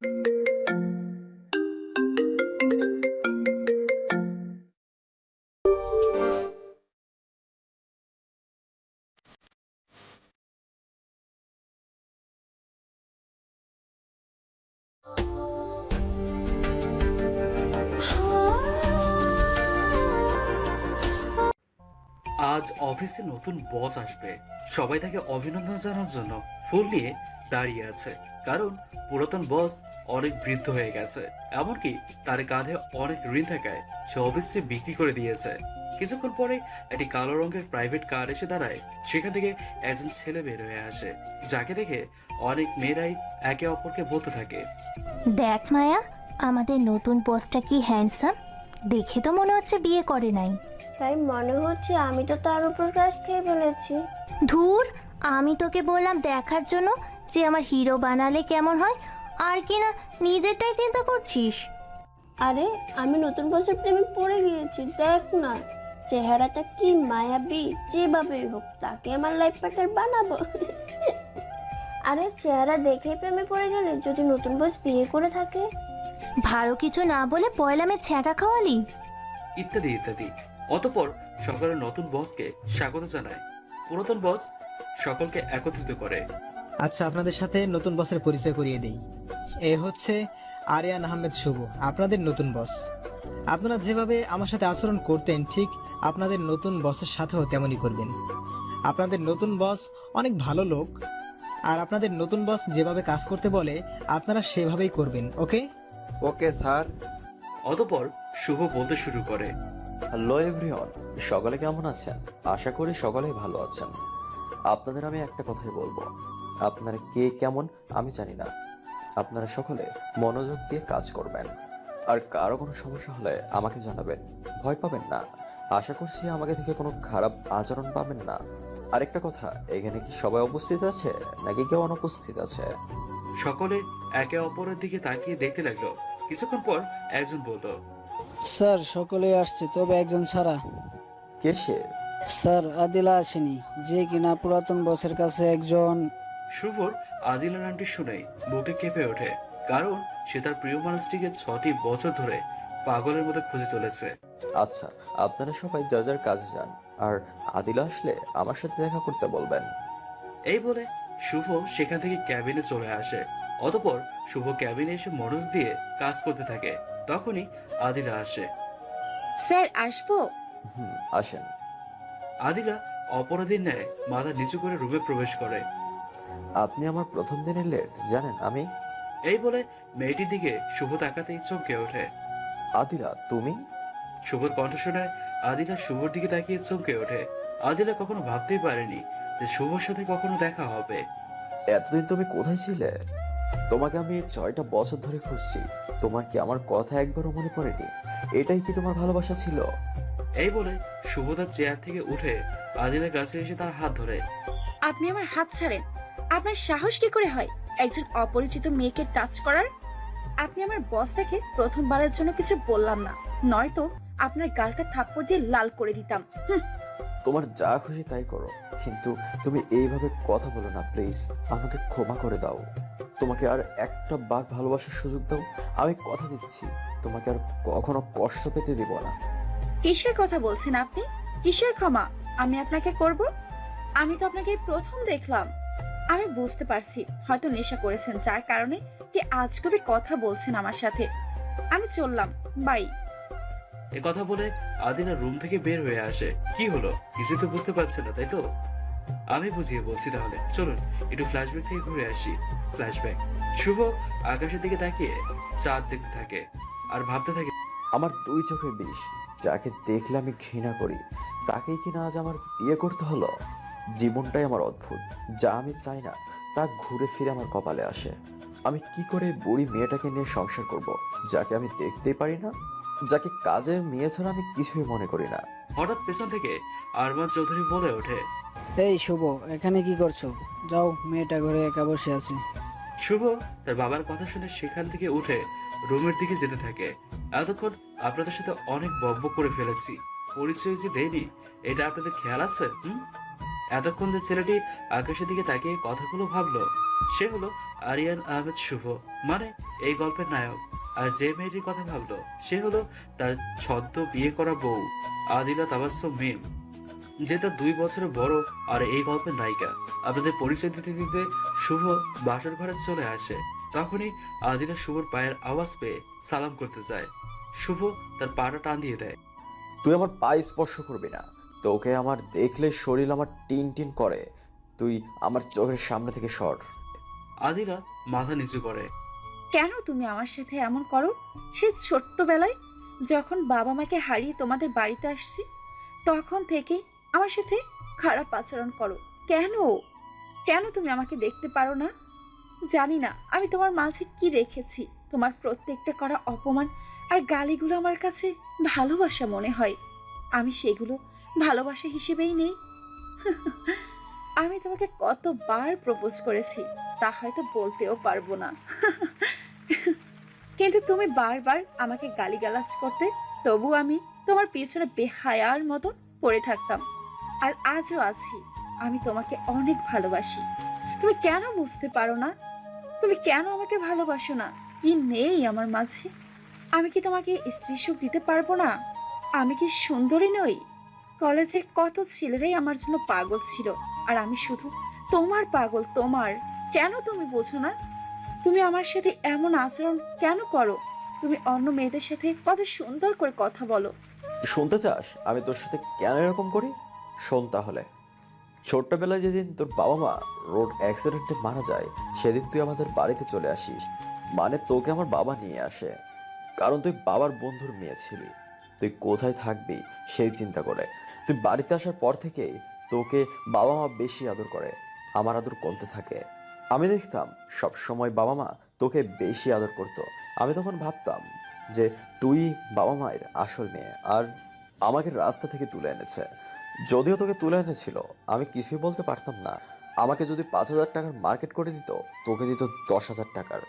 আজ অফিসে নতুন বস আসবে। সবাই তাকে অভিনন্দন জানার জন্য ফুল নিয়ে দাঁড়িয়ে আছে, কারণ পুরাতন বস অনেক বৃদ্ধ হয়ে গেছে। এমনকি তার কাঁধে অনেক ঋণ থাকায় সে অফিসটি বিক্রি করে দিয়েছে। কিছুক্ষণ পরে একটি কালো রঙের প্রাইভেট কার এসে দাঁড়ায়। সেখান থেকে একজন ছেলে বের হয়ে আসে, যাকে দেখে অনেক মেয়েরাই একে অপরকে বলতে থাকে, দেখ মায়া, আমাদের নতুন বসটা কি হ্যান্ডসাম! দেখে তো মনে হচ্ছে বিয়ে করে নাই। তাই মনে হচ্ছে আমি তো তার উপর ক্রাশ খেয়ে ফেলেছি। ধুর, আমি তোকে বললাম দেখার জন্য যে আমার হিরো বানালে কেমন হয়, আর কি না নিজেরটাই চিন্তা করছিস। আরে আমি নতুন বছর প্রেমে পড়ে গিয়েছি, দেখ না চেহারাটা কি মায়াবী। যেভাবে হোক তাকে আমার লাইফ পার্টনার বানাবো। আরে চেহারা দেখেই প্রেমে পড়ে গেলে যদি নতুন বস বিয়ে করে থাকে? ভালো কিছু না বলে পয়লা মে ছ্যাঁকা খাওয়ালি। ইত্যাদি ইত্যাদি। অতঃপর সকালে নতুন বসকে স্বাগত জানায়। পুরাতন বস সকলকে একত্রিত করে। আচ্ছা, আপনাদের সাথে নতুন বসের পরিচয় করিয়ে দেই। এ হচ্ছে আরিয়ান আহমেদ শুভ, আপনাদের নতুন বস। আপনারা যেভাবে আমার সাথে আচরণ করতেন, ঠিক আপনাদের নতুন বসের সাথেও তেমনই করবেন। আপনাদের নতুন বস অনেক ভালো লোক, আর আপনাদের নতুন বস যেভাবে কাজ করতে বলে আপনারা সেভাবেই করবেন। ওকে? Okay sir. অতঃপর শুভ বলতে শুরু করে, হ্যালো এভরিওয়ান, সকলে কেমন আছেন? আশা করি সকলেই ভালো আছেন। আপনাদের আমি একটা কথাই বলবো, আপনারা কে কেমন আমি জানি না, আপনারা সকলে মনোযোগ দিয়ে কাজ করবেন। আর কারো কোনো সমস্যা হলে আমাকে জানাবেন, ভয় পাবেন না। আশা করছি আমাকে থেকে কোনো খারাপ আচরণ পাবেন না। আরেকটা কথা, এখানে কি সবাই উপস্থিত আছে নাকি কেউ অনুপস্থিত আছে? সকলে একে অপরের দিকে তাকিয়ে দেখতে লাগলো। কিছুক্ষণ পর একজন বলল, স্যার সকলে আসছে, তবে একজন ছাড়া। কে সে? স্যার আদিলা আসেনি, যে কিনা পুরাতন বসের কাছে একজন। শুভর আদিলা নামটি শুনেই বুকে কেঁপে ওঠে, কারণ সে তার প্রিয় মানুষটিকে 6টি বছর ধরে পাগলের মতো খুঁজে চলেছে। আচ্ছা, আপনারা সবাই যার যার কাজে যান, আর আদিলা আসলে আমার সাথে দেখা করতে বলবেন। এই বলে শুভ সেখান থেকে ক্যাবিনে চলে আসে। অতঃপর শুভ ক্যাবিনে এসে মনোযোগ দিয়ে কাজ করতে থাকে। তখনই আদিলা আসে। স্যার আসবো? আসেন। আদিলা অপরাধীর ন্যায় মাথা নিচু করে রুমে প্রবেশ করে। আপনি আমার প্রথম দিনের লেট জানেন আমি। এই বলে মেয়েটির দিকে শুভ তাকাতেই চমকে ওঠে। আদিলা তুমি? শুভর কণ্ঠ শুনে আদিলা শুভর দিকে তাকিয়ে চমকে ওঠে। আদিলা কখনো ভাবতেই পারেনি যে শুভর সাথে কখনো দেখা হবে। এতদিন তুমি কোথায় ছিলে? তোমাকে আমি 6টা বছর ধরে খুঁজছি। তোমার কি আমার কথা একবারও মনে পড়েনি? এটাই কি তোমার ভালোবাসা ছিল? এই বলে শুভ তার চেয়ার থেকে উঠে আদিলার কাছে এসে তার হাত ধরে। আপনি আমার হাত ছাড়েন! আপনার সাহস কি করে হয় একজন অপরিচিত মেয়েকে টাচ করার? আপনি আমার বস থেকে প্রথমবারের জন্য কিছু বললাম না, নয়তো আপনার গালটা থাপ্পড় দিয়ে লাল করে দিতাম। তোমার যা খুশি তাই করো, কিন্তু তুমি এইভাবে কথা বলো না প্লিজ। আমাকে ক্ষমা করে দাও। তোমাকে আর একটা বার ভালোবাসার সুযোগ দাও। আমি কথা দিচ্ছি তোমাকে আর কখনো কষ্ট পেতে দেব না। কিসের কথা বলছেন আপনি? কিসের ক্ষমা আমি আপনাকে করব? আমি তো আপনাকে প্রথম দেখলাম। আমি বুঝতে পারছি হয়তো নেশা করেছেন, যার কারণে কি আজগবি কথা বলছেন আমার সাথে। আমি চললাম, বাই। এ কথা বলে আদিলা রুম থেকে বের হয়ে আসে। কি হলো কিছু তো বুঝতে পারছে না, তাই তো? আমি বুঝিয়ে বলছি, তাহলে চলুন একটু ফ্ল্যাশব্যাক থেকে ঘুরে আসি। ফ্ল্যাশব্যাক। শুভ আকাশের দিকে তাকিয়ে চাঁদ দেখতে থাকে আর ভাবতে থাকে, আমার 2 চোখের বিষ, যাকে দেখলে আমি ঘৃণা করি, তাকেই কিনা আজ আমার বিয়ে করতে হলো। জীবনটাই আমার অদ্ভুত, যা আমি চাই না তা ঘুরে ফিরে আমার কপালে আসে। আমি কি করে বুড়ি মেয়েটাকে নিয়ে সংসার করব, যাকে আমি দেখতেই পারি না, যাকে কাজের মেয়ে ছাড়া আমি কিছুই মনে করি না। হঠাৎ পেছন থেকে আরমান চৌধুরী বলে ওঠে, এই শুভ, এখানে কি করছো? যাও, মেয়েটা ঘরে একা বসে আছে। শুভ তার বাবার কথা শুনে সেখান থেকে উঠে রুমের দিকে যেতে থাকে। এতক্ষণ আপনাদের সাথে অনেক বকবক করে ফেলেছি, পরিচয় যে দেয়নি, এটা আপনাদের খেয়াল আছে? এতক্ষণ যে ছেলেটি আকাশের দিকে তাকিয়ে কথাগুলো ভাবলো, সে হলো আরিয়ান আহমেদ শুভ, মানে এই গল্পের নায়ক। আর যে মেয়েটির কথা ভাবলো সে হলো তার ছদ্ম বিয়ে করা বউ আদিলা তাবাসসুম মিম, যে তার 2 বছরের বড় আর এই গল্পের নায়িকা। আপনাদের পরিচয় দিতে দিতে শুভ বাসর ঘরে চলে আসে। তখনই আদিলা শুভর পায়ের আওয়াজ পেয়ে সালাম করতে যায়। শুভ তার পাটা টান দিয়ে দেয়। তুই আমার পায়ে স্পর্শ করবি না। তোকে আমার দেখলে শরীর আমার টিন টিন করে। তুই আমার চোখের সামনে থেকে সর। আদিলা মাথা নিচু করে। কেন তুমি আমার সাথে এমন করো? সে ছোট্টবেলায় যখন বাবা মাকে হারিয়ে তোমাদের বাড়িতে আসছি তখন থেকে আমার সাথে খারাপ আচরণ করো। কেন কেন তুমি আমাকে দেখতে পারো না? জানি না আমি তোমার মাঝে কি দেখেছি। তোমার প্রত্যেকটা করা অপমান আর গালিগুলো আমার কাছে ভালোবাসা মনে হয়। আমি সেগুলো ভালোবাসা হিসেবেই নেই। আমি তোমাকে কতবার প্রপোজ করেছি তা হয়তো বলতেও পারবো না। কিন্তু তুমি বারবার আমাকে গালিগালাজ করতে, তবু আমি তোমার পিছনে বেহায়ার মতো পড়ে থাকতাম। আর আজও আছি। আমি তোমাকে অনেক ভালোবাসি। তুমি কেন বুঝতে পারো না? তুমি কেন আমাকে ভালোবাসো না? কি নেই আমার মাঝে? আমি কি তোমাকে স্ত্রী সুখ দিতে পারবো না? আমি কি সুন্দরী নই? কলেজে কত ছেলেরাই আমার জন্য পাগল ছিল, আর আমি শুধু তোমার পাগল। তোমার কেন তুমি বোঝো না? তুমি আমার সাথে এমন আচরণ কেন করো? তুমি অন্য মেয়েদের সাথে কত সুন্দর করে কথা বলো। শুনতে চাস আমি তোর সাথে কেন এরকম করি? শোন তাহলে। ছোট্টবেলায় যেদিন তোর বাবা মা রোড অ্যাক্সিডেন্টে মারা যায় সেদিন তুই আমাদের বাড়িতে চলে আসিস। মানে তোকে আমার বাবা নিয়ে আসে, কারণ তুই বাবার বন্ধুর মেয়ে ছিলি। তুই কোথায় থাকবি সেই চিন্তা করে তুই বাড়িতে আসার পর থেকেই তোকে বাবা মা বেশি আদর করে, আমার আদর কমতে থাকে। আমি দেখতাম সব সময় বাবা মা তোকে বেশি আদর করতো। আমি তখন ভাবতাম যে তুই বাবা মায়ের আসল মেয়ে, আর আমাকে রাস্তা থেকে তুলে এনেছে। যদিও তোকে তুলে এনেছিল আমি কিছুই বলতে পারতাম না। আমাকে যদি 5,000 টাকার মার্কেট করে দিত, তোকে দিত 10,000 টাকার।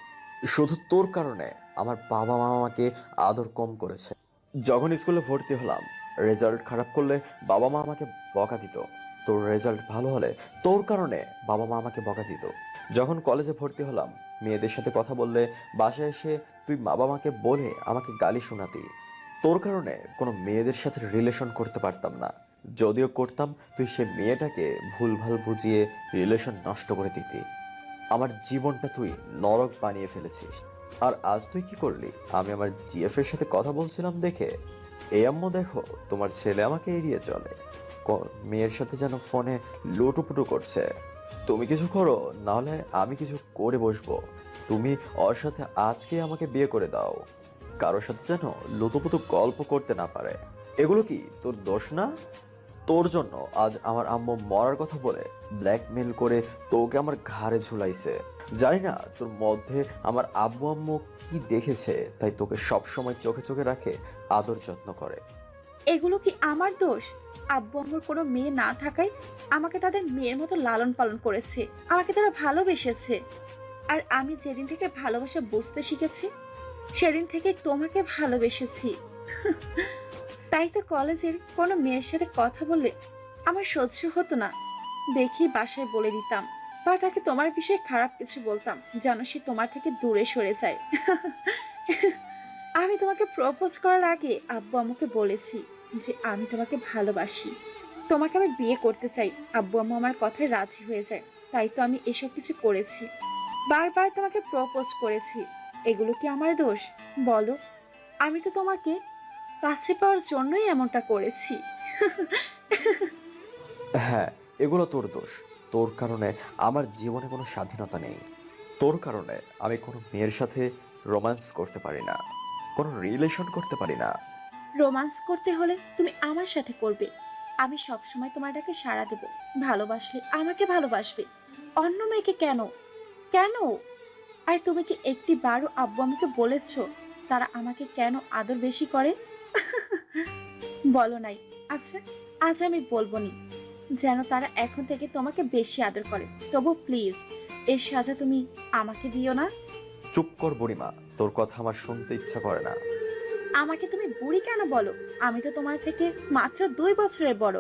শুধু তোর কারণে আমার বাবা মা আমাকে আদর কম করেছে। যখন স্কুলে ভর্তি হলাম, রেজাল্ট খারাপ করলে বাবা মা আমাকে বকা দিত। তোর রেজাল্ট ভালো হলে তোর কারণে বাবা মা আমাকে বকা দিত। যখন কলেজে ভর্তি হলাম, মেয়েদের সাথে কথা বললে বাসায় এসে তুই বাবা মাকে বলে আমাকে গালি শোনাতি। তোর কারণে কোনো মেয়েদের সাথে রিলেশন করতে পারতাম না। যদিও করতাম, তুই সে মেয়েটাকে ভুলভাল বুঝিয়ে রিলেশন নষ্ট করে দিতি। আমার জীবনটা তুই নরক বানিয়ে ফেলেছিস। আর আজ তুই কি করলি? আমি আমার জিএফ এর সাথে কথা বলছিলাম দেখে এই আম্মু দেখো তোমার ছেলে আমাকে এড়িয়ে চলে, মেয়ের সাথে যেন ফোনে লুটুপুটু করছে। তুমি কিছু করো, নাহলে আমি কিছু করে বসবো। তুমি ওর সাথে আজকে আমাকে বিয়ে করে দাও, কারোর সাথে যেন লুতুপুতু গল্প করতে না পারে। এগুলো কি তোর দোষ না? তোর জন্য আজ আমার আম্মু মরার কথা বলে ব্ল্যাকমেল করে তোকে আমার ঘাড়ে ঝুলাইছে। জানি না তোর মধ্যে আমার আব্বু আম্মু কি দেখেছে, তাই তোকে সব সময় চোখে চোখে রাখে, আদর যত্ন করে। এগুলো কি আমার দোষ? আব্বু আম্মুর কোনো মেয়ে না থাকায় আমাকে তাদের মেয়ের মতো লালন পালন করেছে। আমাকে তারা ভালোবেসেছে। আর আমি যেদিন থেকে ভালোবাসা বুঝতে শিখেছি সেদিন থেকে তোমাকে ভালোবেসেছি। তাই তো কলেজের কোনো মেয়ের সাথে কথা বললে আমার সহ্য হতো না। দেখি বাসায় বলে দিতাম, বা তাকে তোমার বিষয়ে খারাপ কিছু বলতাম যেন সে তোমার থেকে দূরে সরে যায়। আমি তোমাকে প্রপোজ করার আগে আব্বু আম্মুকে বলেছি যে আমি তোমাকে ভালোবাসি, তোমাকে আমি বিয়ে করতে চাই। আব্বু আম্মু আমার কথায় রাজি হয়ে যায়, তাই তো আমি এসব কিছু করেছি। বারবার তোমাকে প্রপোজ করেছি। এগুলো কি আমার দোষ বলো? আমি তো তোমাকে কাছে পাওয়ার জন্যই এমনটা করেছি। হ্যাঁ, এগুলো তোর দোষ। তোর কারণে আমার জীবনে কোনো স্বাধীনতা নেই। তোর কারণে আমি কোনো মেয়ের সাথে রোম্যান্স করতে পারি না, কোনো রিলেশন করতে পারি না। রোমান্স করতে হলে তুমি আমার সাথে করবে। আমি সবসময় তোমার ডাকে সাড়া দেব। ভালোবাসলে আমাকে ভালোবাসবে, অন্য মেয়েকে কেন? কেন? আর তুমি কি একটি বারও আব্বু আমাকে বলেছো তারা আমাকে কেন আদর বেশি করে? বলো নাই। আচ্ছা, আজ আমি বলবো নি যেন তারা এখন থেকে তোমাকে বেশি আদর করে। তবু প্লিজ এর সাজা তুমি আমাকে দিও না। চুপ কর বুড়িমা, তোর কথা আমার শুনতে ইচ্ছা করে না। আমাকে তুমি বুড়ি কেন বলো? আমি তো তোমার থেকে মাত্র 2 বছরের বড়।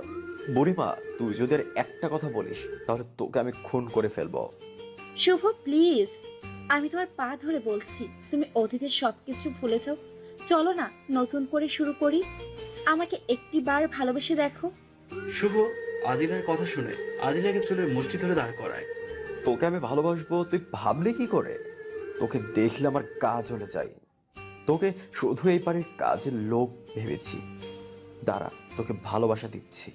বুড়িমা, তুই যদি আর একটা কথা বলিস তাহলে তোকে আমি খুন করে ফেলবো। শুভ প্লিজ, আমি তোমার পা ধরে বলছি, তুমি অতীতের সবকিছু ভুলে যাও। চলো না নতুন করে শুরু করি। আমাকে একটিবার ভালোবেসে দেখো। শুভ আদিলার কথা শুনে আদিলাকে চুলের মুষ্টি ধরে দাঁড় করায়। তোকে আমি ভালোবাসবো তুই ভাবলি কি করে? তোকে দেখলে আমার গা জ্বলে যায়। তোকে শুধু এই বাড়ির কাজের লোক ভেবেছি। দাঁড়া, তোকে ভালোবাসা দিচ্ছি।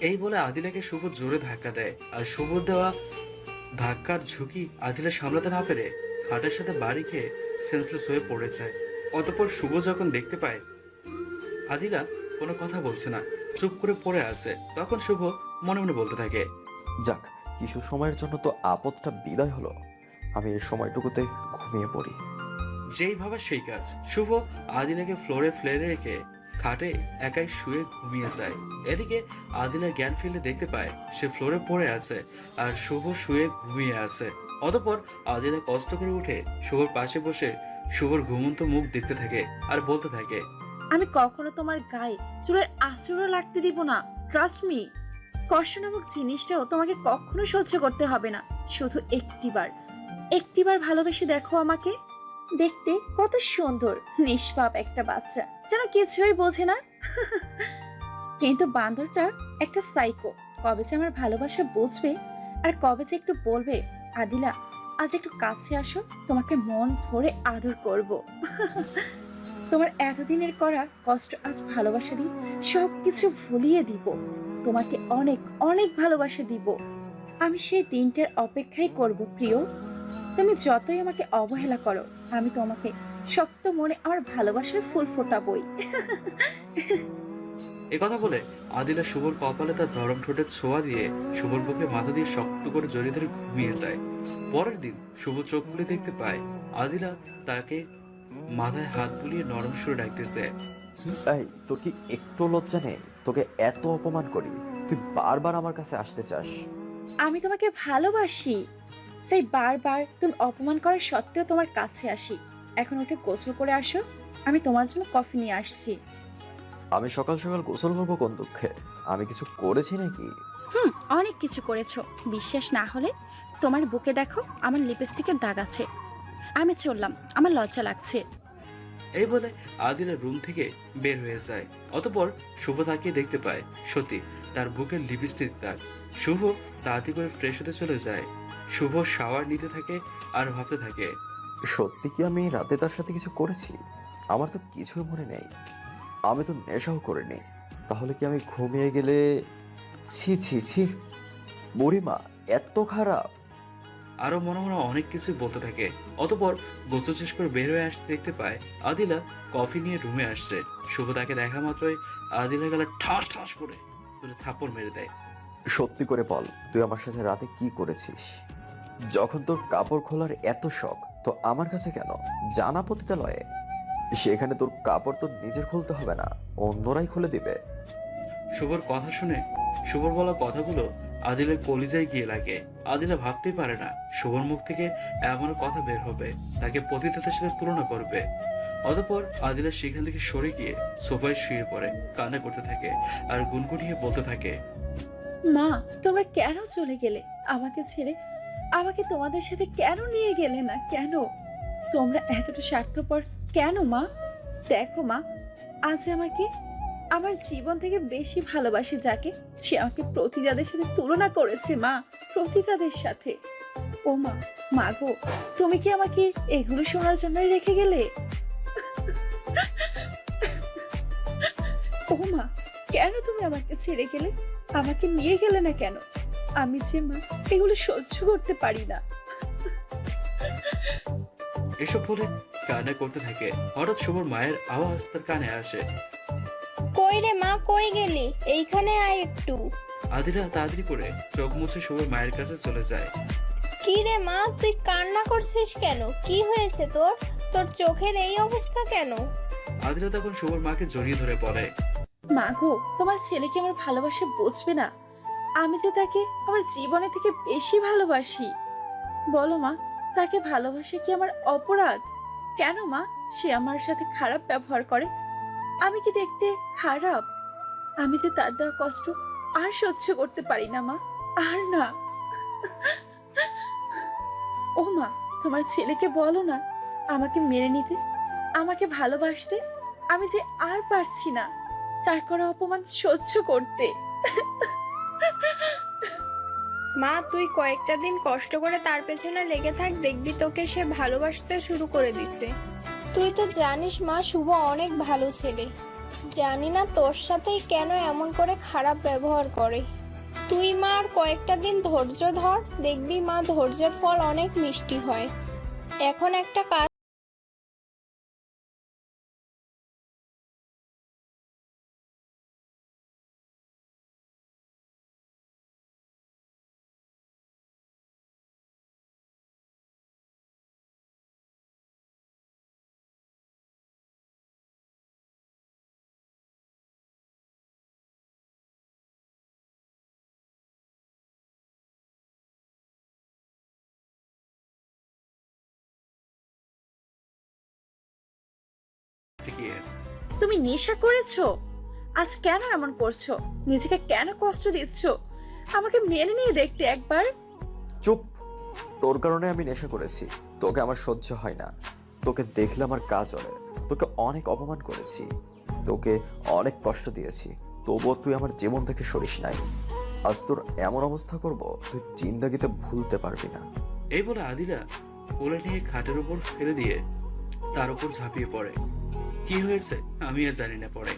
এই বলে আদিলাকে শুভ জোরে ধাক্কা দেয়, আর শুভর দেওয়া ধাক্কার ঝুঁকি আদিলা সামলাতে না পেরে খাটের সাথে বাড়ি খেয়ে সেন্সলেস হয়ে পড়ে যায়। অতঃপর শুভ যখন দেখতে পায় আদিলা কোনো কথা বলছে না, চুপ করে পড়ে আছে, তখন শুভ মনে মনে বলতে থাকে, যাক, কিছু সময়ের জন্য তো আপদটা বিদায় হলো। আমি এই সময়টুকুতে ঘুমিয়ে পড়ি। যেই ভাবা সেই কাজ। শুভ আদিলাকে ফ্লোরে ফেলে রেখে খাটে একাই শুয়ে ঘুমিয়ে যায়। এদিকে আদিলার জ্ঞান ফিরলে দেখতে পায় সে ফ্লোরে পড়ে আছে আর শুভ শুয়ে ঘুমিয়ে আছে। অতঃপর আদিলা কষ্ট করে উঠে শুভর পাশে বসে শুভর ঘুমন্ত মুখ দেখতে থাকে আর বলতে থাকে, আমি কখনো তোমার গায়ে চুলের আঁচড়ও লাগতে দিব না। Trust me. কষ্ট নামক জিনিসটাও তোমাকে কখনো সহ্য করতে হবে না। শুধু একটিবার ভালোবেসে দেখো আমাকে। দেখতে কত সুন্দর, নিষ্পাপ একটা বাচ্চা, যেন কিছুই বোঝে না। কিন্তু বান্দরটা একটা সাইকো। কবে যে আমার ভালোবাসা বুঝবে আর কবে যে একটু বলবে, আদিলা আজ একটু কাছে আসো, তোমাকে মন ভরে আদর করব। তোমার এতদিনের করা কষ্ট আজ ভালোবাসা দিই সবকিছু ভুলিয়ে দিব। তোমাকে অনেক অনেক ভালোবাসা দিব। আমি সেই দিনটার অপেক্ষাই করব প্রিয়। তুমি যতই আমাকে অবহেলা করো, আমি তোমাকে শক্ত মনে আমার ভালোবাসার ফুল ফোটাবই। কথা বলে আদিলা শুভর কপালে তার নরম ঠোঁটের ছোঁয়া দিয়ে শুভর বুকে মাথা দিয়ে শক্ত করে জড়িয়ে ধরে ঘুমিয়ে যায়। পরের দিন শুভ চোখ খুলে দেখতে পায় আদিলা তাকে মাথায় হাত বুলিয়ে নরম সুরে ডাকতেছে। এই, তোর কি একটু লজ্জা নেই? তোকে এত অপমান করি, তুই বারবার আমার কাছে আসতে চাস। আমি তোমাকে ভালোবাসি, তাই বারবার তুমি অপমান করার সত্ত্বেও তোমার কাছে আসি। এখন উঠে গোসল করে আসো, আমি তোমার জন্য কফি নিয়ে আসছি। আমি সকাল সকাল গোসল করবো কোন দুঃখে? আমি কিছু করেছি নাকি? অনেক কিছু করেছো। বিশ্বাস না হলে তোমার বুকে দেখো, আমার লিপস্টিকের দাগ আছে। আমি চললাম, আমার লজ্জা লাগছে। এই বলে আদিলা রুম থেকে বের হয়ে যায়। অতঃপর শুভ তাকিয়ে দেখতে পায় সত্যি তার বুকের লিপস্টিক দাগ। শুভ তাড়াতাড়ি করে ফ্রেশ হতে চলে যায়। শুভ শাওয়ার নিতে থাকে আর ভাবতে থাকে, সত্যি কি আমি রাতে তার সাথে কিছু করেছি? আমার তো কিছুই মনে নেই। আমি তো নেশাও করিনি। তাহলে কি আমি ঘুমিয়ে গেলে? ছি ছি ছি, বুড়িমা এত খারাপ? আরো মনে মনে অনেক কিছু বলতে থাকে। অতঃপর গোসল শেষ করে বের হয়ে আসতে দেখতে পায় আদিলা কফি নিয়ে রুমে আসছে। শুভ তাকে দেখা মাত্রই আদিলা গেলে ঠাস ঠাস করে দুটো থাপ্পড় মেরে দেয়। সত্যি করে বল, তুই আমার সাথে রাতে কি করেছিস? যখন তোর কাপড় খোলার এত শখ, তো আমার কাছে কেন? জানা পতিতালয়ে। সেখানে তোর কাপড় তোর নিজের খুলতে হবে না, অন্যরাই খুলে দিবে। শুভর কথা শুনে শুভর বলা কথাগুলো আদিলের কলিজায় গিয়ে লাগে। আদিলা ভাবতেই পারে না শুভর মুখ থেকে এমন কথা বের হবে, তাকে পতিতাদের সাথে তুলনা করবে। অতঃপর আদিলা সেখান থেকে সরে গিয়ে সোফায় শুয়ে পড়ে কান্না করতে থাকে আর গুনগুনিয়ে বলতে থাকে, মা, তোমরা কেন চলে গেলে আমাকে ছেড়ে? আমাকে তোমাদের সাথে কেন নিয়ে গেলে না? কেন তোমরা এতটা স্বার্থপর কেন মা? দেখো মা, আজ আমাকে আমার জীবন থেকে বেশি ভালোবাসে যাকে, সে আমাকে প্রতিদাদের সাথে তুলনা করেছে মা, প্রতিদাদের সাথে। ও মা, মা গো, তুমি কি আমাকে এগুলো শোনার জন্যই রেখে গেলে? ও মা, কেন তুমি আমাকে ছেড়ে গেলে? আমাকে নিয়ে গেলে না কেন? আমি যে মা, এগুলো সহ্য করতে পারি না। এসব বলে কান্না করতে থাকে। হঠাৎ শুভর মায়ের আওয়াজ তার কানে আসে। কই রে মা, কই গেলি? এইখানে আয় একটু। আদিলা তাড়াতাড়ি করে চোখ মুছে শুভর মায়ের কাছে চলে যায়। কি রে মা, তুই কান্না করছিস কেন? কি হয়েছে তোর? তোর চোখের এই অবস্থা কেন? আদিলা তখন শুভর মাকে জড়িয়ে ধরে বলে, মা গো, তোমার ছেলেকে আমার ভালোবাসা বুঝবে না? আমি যে তাকে আমার জীবনে থেকে বেশি ভালোবাসি। বলো মা, তাকে ভালোবাসা কি আমার অপরাধ? কেন মা সে আমার সাথে খারাপ ব্যবহার করে? আমি কি দেখতে খারাপ? আমি যে তার দেওয়া কষ্ট আর সহ্য করতে পারি না মা, আর না। ও মা, তোমার ছেলেকে বলো না আমাকে মেনে নিতে, আমাকে ভালোবাসতে। আমি যে আর পারছি না তার করা অপমান সহ্য করতে। মা তুই কয়েকটা দিন কষ্ট করে তার পেছনে লেগে থাক, দেখবি তোকে সে ভালোবাসতে শুরু করে দিছে। তুই তো জানিস মা, শুভ অনেক ভালো ছেলে। জানি না তোর সাথেই কেন এমন করে খারাপ ব্যবহার করে। তুই মা আর কয়েকটা দিন ধৈর্য ধর, দেখবি মা ধৈর্যের ফল অনেক মিষ্টি হয়। এখন একটা কাজ গিয়ে তুমি নেশা করেছো? আজ কেন এমন করছো? নিজেকে কেন কষ্ট দিচ্ছ? আমাকে মেনে নিয়ে দেখতে একবার। চুপ! তোর কারণে আমি নেশা করেছি। তোকে আমার সহ্য হয় না। তোকে দেখলে আমার গা জ্বলে। তোকে অনেক অপমান করেছি, তোকে অনেক কষ্ট দিয়েছি, তবুও তুই আমার জীবন থেকে সরিস নাই। আজ তোর এমন অবস্থা করব তুই জিন্দাগিতে ভুলতে পারবি না। এই বলে আদিরা কোলে নিয়ে খাটের উপর ফেলে দিয়ে তার উপর ঝাঁপিয়ে পড়ে। কি হয়েছে আমি আর জানি না। পরে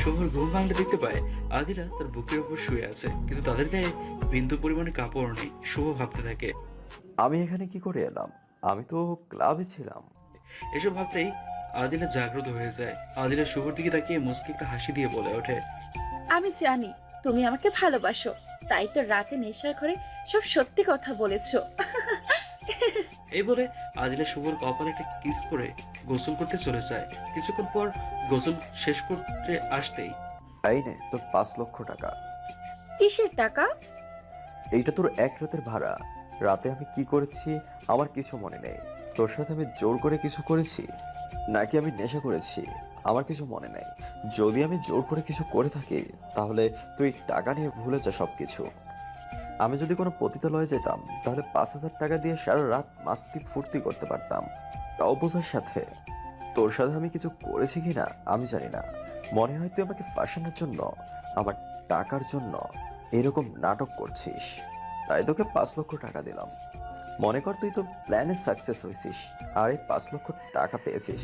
শুভর ঘুম ভাঙলে দেখতে পায় আদিরা তার বুকের উপর শুয়ে আছে, কিন্তু তাদের গায়ে বিন্দু পরিমাণে কাপড় নেই। শুভ ভাবতে থাকে, আমি এখানে কি করে এলাম? আমি তো ক্লাবে ছিলাম। এসব ভাবতেই আদিলা জাগ্রত হয়ে যায়। আদিলা শুভর দিকে তাকিয়ে মুচকি একটা হাসি দিয়ে বলে ওঠে, আমি জানি তুমি আমাকে ভালোবাসো, তাই তো রাতে নেশার ঘরে সব সত্যি কথা বলেছো। এই বলে আদিলা শুভর কপালে একটা কিস করে গোসল করতে চলে যায়। কিছুক্ষণ পর গোসল শেষ করতে আসতেই, এই নে তোর 5 লক্ষ টাকা। কিসের টাকা? এইটা তোর এক রাতের ভাড়া। রাতে আমি কি করেছি আমার কিছু মনে নেই। তোর সাথে আমি জোর করে কিছু করেছি নাকি আমি নেশা করেছি আমার কিছু মনে নেই। যদি আমি জোর করে কিছু করে থাকি তাহলে তুই টাকা নিয়ে ভুলে যা সবকিছু। আমি যদি কোনো পতিতালয়ে যেতাম তাহলে 5,000 টাকা দিয়ে সারা রাত মাস্তি ফুর্তি করতে পারতাম, তাও বোঝার সাথে। তোর সাথে আমি কিছু করেছি কিনা আমি জানি না। মনে হয় তুই আমাকে ফাঁসানোর জন্য, আমার টাকার জন্য এরকম নাটক করছিস, তাই তোকে 5 লক্ষ টাকা দিলাম। মনে কর তুই তোর প্ল্যানে সাকসেস হয়েছিস আর এই 5 লক্ষ টাকা পেয়েছিস।